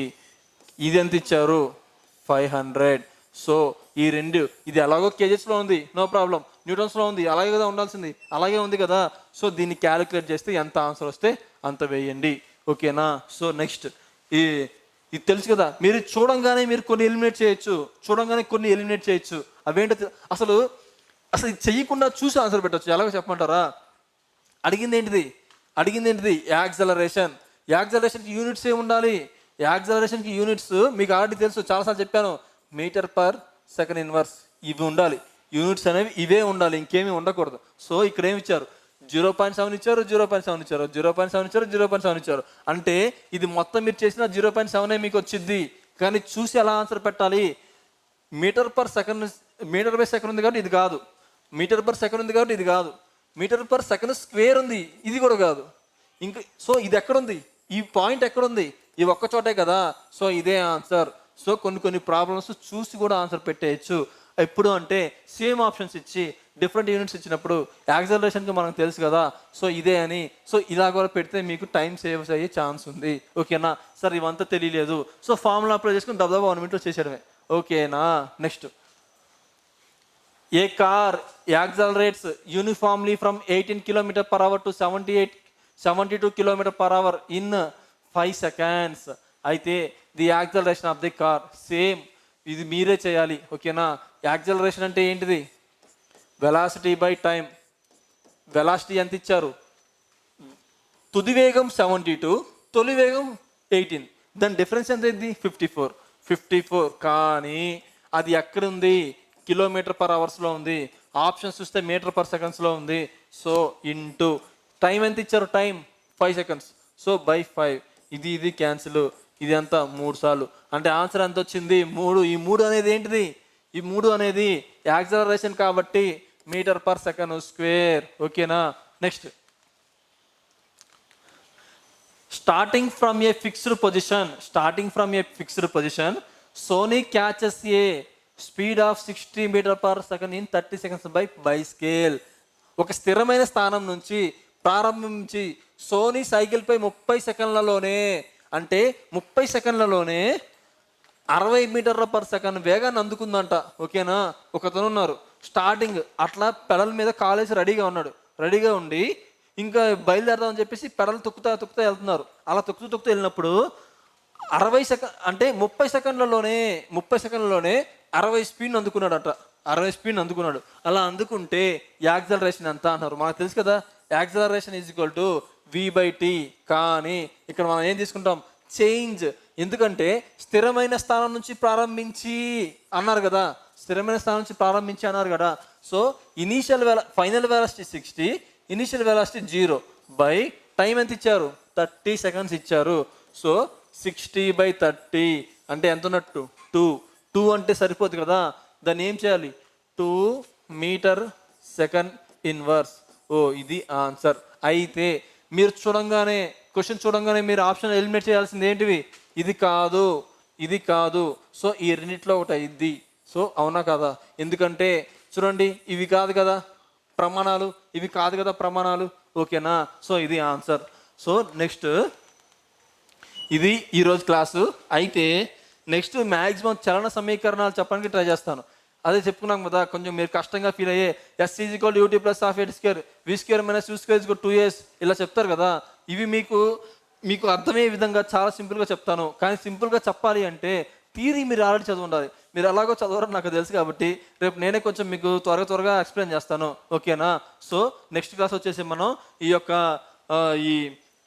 S1: ఇది ఎంత ఇచ్చారు? 500. సో ఈ రెండు, ఇది ఎలాగో కేజెస్లో ఉంది, నో ప్రాబ్లం. న్యూటన్స్లో ఉంది, అలాగే కదా ఉండాల్సింది, అలాగే ఉంది కదా. సో దీన్ని క్యాలిక్యులేట్ చేస్తే ఎంత ఆన్సర్ వస్తే అంత వేయండి. ఓకేనా? సో నెక్స్ట్, ఇది తెలుసు కదా. మీరు చూడంగానే కొన్ని ఎలిమినేట్ చేయొచ్చు. అవేంటో అసలు ఇది చెయ్యకుండా చూసి ఆన్సర్ పెట్టచ్చు. ఎలాగో చెప్పమంటారా? అడిగింది ఏంటిది? యాక్సలరేషన్కి యూనిట్స్ ఏమి ఉండాలి? యాక్సలరేషన్కి యూనిట్స్ మీకు ఆల్రెడీ తెలుసు, చాలాసార్లు చెప్పాను. మీటర్ పర్ సెకండ్ ఇన్వర్స్ ఇవి ఉండాలి. యూనిట్స్ అనేవి ఇవే ఉండాలి, ఇంకేమీ ఉండకూడదు. సో ఇక్కడ ఏమి ఇచ్చారు? 0.7 ఇచ్చారు, 0.7 ఇచ్చారు, 0.7 ఇచ్చారు, 0.7 ఇచ్చారు. అంటే ఇది మొత్తం మీరు చేసిన 0.7 మీకు వచ్చింది. కానీ చూసి ఎలా ఆన్సర్ పెట్టాలి? మీటర్ బై సెకండ్ ఉంది కాబట్టి ఇది కాదు. మీటర్ పర్ సెకండ్ ఉంది కాబట్టి ఇది కాదు. మీటర్ పర్ సెకండ్ స్క్వేర్ ఉంది, ఇది కూడా కాదు. ఇంకా సో ఇది ఎక్కడుంది? ఈ పాయింట్ ఎక్కడుంది? ఇవి ఒక్క చోటే కదా. సో ఇదే ఆన్సర్. సో కొన్ని ప్రాబ్లమ్స్ చూసి కూడా ఆన్సర్ పెట్టేయచ్చు. ఎప్పుడు అంటే సేమ్ ఆప్షన్స్ ఇచ్చి డిఫరెంట్ యూనిట్స్ ఇచ్చినప్పుడు యాక్సలరేషన్కి మనకు తెలుసు కదా. సో ఇదే అని. సో ఇలా కూడా పెడితే మీకు టైం సేవ్ అయ్యే ఛాన్స్ ఉంది. ఓకేనా? సార్ ఇవంతా తెలియలేదు. సో ఫార్ములా అప్లై చేసుకుని దబదబా 1 minute చేయడమే. ఓకేనా? Next, a car accelerates uniformly from 18 km/h to 72 km/h in 5 seconds. అయితే the acceleration of the car same. ఇది మీరే చేయాలి. ఓకేనా? యాక్సలరేషన్ అంటే ఏంటిది? Velocity by time. వెలాసిటీ ఎంత ఇచ్చారు? తుది వేగం 72, తొలి వేగం 18. దాని డిఫరెన్స్ ఎంత అయింది? 54. కానీ అది ఎక్కడుంది? km/h ఉంది. ఆప్షన్స్ చూస్తే మీటర్ పర్ సెకండ్స్లో ఉంది. సో ఇంటూ టైం ఎంత ఇచ్చారు? Time 5 seconds. So by 5. ఇది క్యాన్సిల్. ఇది ఎంత? 3 సార్లు. అంటే ఆన్సర్ ఎంత వచ్చింది? 3. ఈ 3 అనేది ఏంటిది? ఈ 3 అనేది యాక్సలరేషన్ కాబట్టి మీటర్ పర్ సెకండ్ స్క్వేర్. ఓకేనా? Next, starting from a fixed position Sony catches a speed of 60 m/s in 30 seconds by scale. ఒక స్థిరమైన స్థానం నుంచి ప్రారంభించి సోనీ సైకిల్పై 30 సెకండ్లలోనే, అంటే 30 సెకండ్లలోనే 60 m/s వేగాన్ని అందుకుందంట. ఓకేనా? ఒకతను ఉన్నారు, స్టార్టింగ్ అట్లా పెడల్ మీద కాలేసి రెడీగా ఉండి ఇంకా బయలుదేరదామని చెప్పేసి పెడల్ తొక్కుతా వెళ్తున్నారు. అలా తొక్కుతూ వెళ్ళినప్పుడు 30 సెకండ్లలోనే 60 స్పీడ్ అందుకున్నాడట. 60 స్పీడ్ అందుకున్నాడు. అలా అందుకుంటే యాక్సలరేషన్ ఎంత అన్నారు? మనకు తెలుసు కదా, acceleration is equal to v/t. కానీ ఇక్కడ మనం ఏం తీసుకుంటాం? చేంజ్. ఎందుకంటే స్థిరమైన స్థానం నుంచి ప్రారంభించి అన్నారు కదా. So final velocity 60, initial velocity 0 by time ఎంత ఇచ్చారు? 30 seconds ఇచ్చారు. సో 60/30 అంటే ఎంత ఉన్నట్టు? 2 అంటే సరిపోదు కదా. దాన్ని ఏం చేయాలి? 2 m/s. ఇది ఆన్సర్. అయితే మీరు క్వశ్చన్ చూడంగానే మీరు ఆప్షన్ ఎలిమినేట్ చేయాల్సింది ఏంటివి? ఇది కాదు. సో ఈ రెండిట్లో ఒకటి అయింది. సో అవునా కదా? ఎందుకంటే చూడండి, ఇవి కాదు కదా ప్రమాణాలు. ఓకేనా. సో ఇది ఆన్సర్. సో నెక్స్ట్ ఇది ఈరోజు క్లాసు. అయితే నెక్స్ట్ మ్యాక్సిమం చలన సమీకరణాలు చెప్పడానికి ట్రై చేస్తాను. అదే చెప్పుకున్నాం కదా, కొంచెం మీరు కష్టంగా ఫీల్ అయ్యే S is equal u t plus half a t square v square minus u square is 2s ఇలా చెప్తారు కదా. ఇవి మీకు అర్థమయ్యే విధంగా చాలా సింపుల్గా చెప్తాను. కానీ సింపుల్గా చెప్పాలి అంటే థియరీ మీరు ఆల్రెడీ చదివి ఉండాలి. మీరు ఎలాగో చదవరని నాకు తెలుసు కాబట్టి రేపు నేనే కొంచెం మీకు త్వరగా ఎక్స్ప్లెయిన్ చేస్తాను. ఓకేనా. సో నెక్స్ట్ క్లాస్ వచ్చేసి మనం ఈ యొక్క ఈ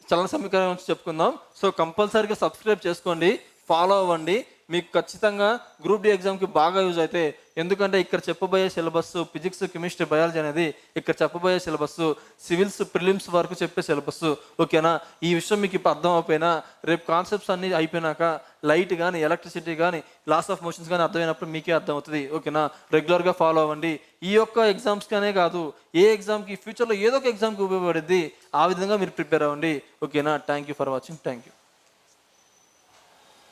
S1: చలన సమీకరణం గురించి చెప్పుకుందాం. సో కంపల్సరీగా సబ్స్క్రైబ్ చేసుకోండి, ఫాలో అవ్వండి. మీకు ఖచ్చితంగా గ్రూప్ డి ఎగ్జామ్కి బాగా యూజ్ అయితే, ఎందుకంటే ఇక్కడ చెప్పబోయే సిలబస్ ఫిజిక్స్, కెమిస్ట్రీ, బయాలజీ అనేది ఇక్కడ చెప్పబోయే సిలబస్ సివిల్స్ ప్రిలిమ్స్ వరకు చెప్పే సిలబస్. ఓకేనా. ఈ విషయం మీకు ఇప్పుడు అర్థం అయిపోయినా రేపు కాన్సెప్ట్స్ అన్నీ అయిపోయినాక లైట్ కానీ ఎలక్ట్రిసిటీ కానీ లాస్ ఆఫ్ మోషన్స్ కానీ అర్థమైనప్పుడు మీకే అర్థం అవుతుంది. ఓకేనా. రెగ్యులర్గా ఫాలో అవ్వండి. ఈ యొక్క ఎగ్జామ్స్కి కాదు, ఏ ఎగ్జామ్కి ఫ్యూచర్లో ఏదో ఒక ఎగ్జామ్కి ఉపయోగపడుద్ది. ఆ విధంగా మీరు ప్రిపేర్ అవ్వండి. ఓకేనా. Thank you for watching. Thank you.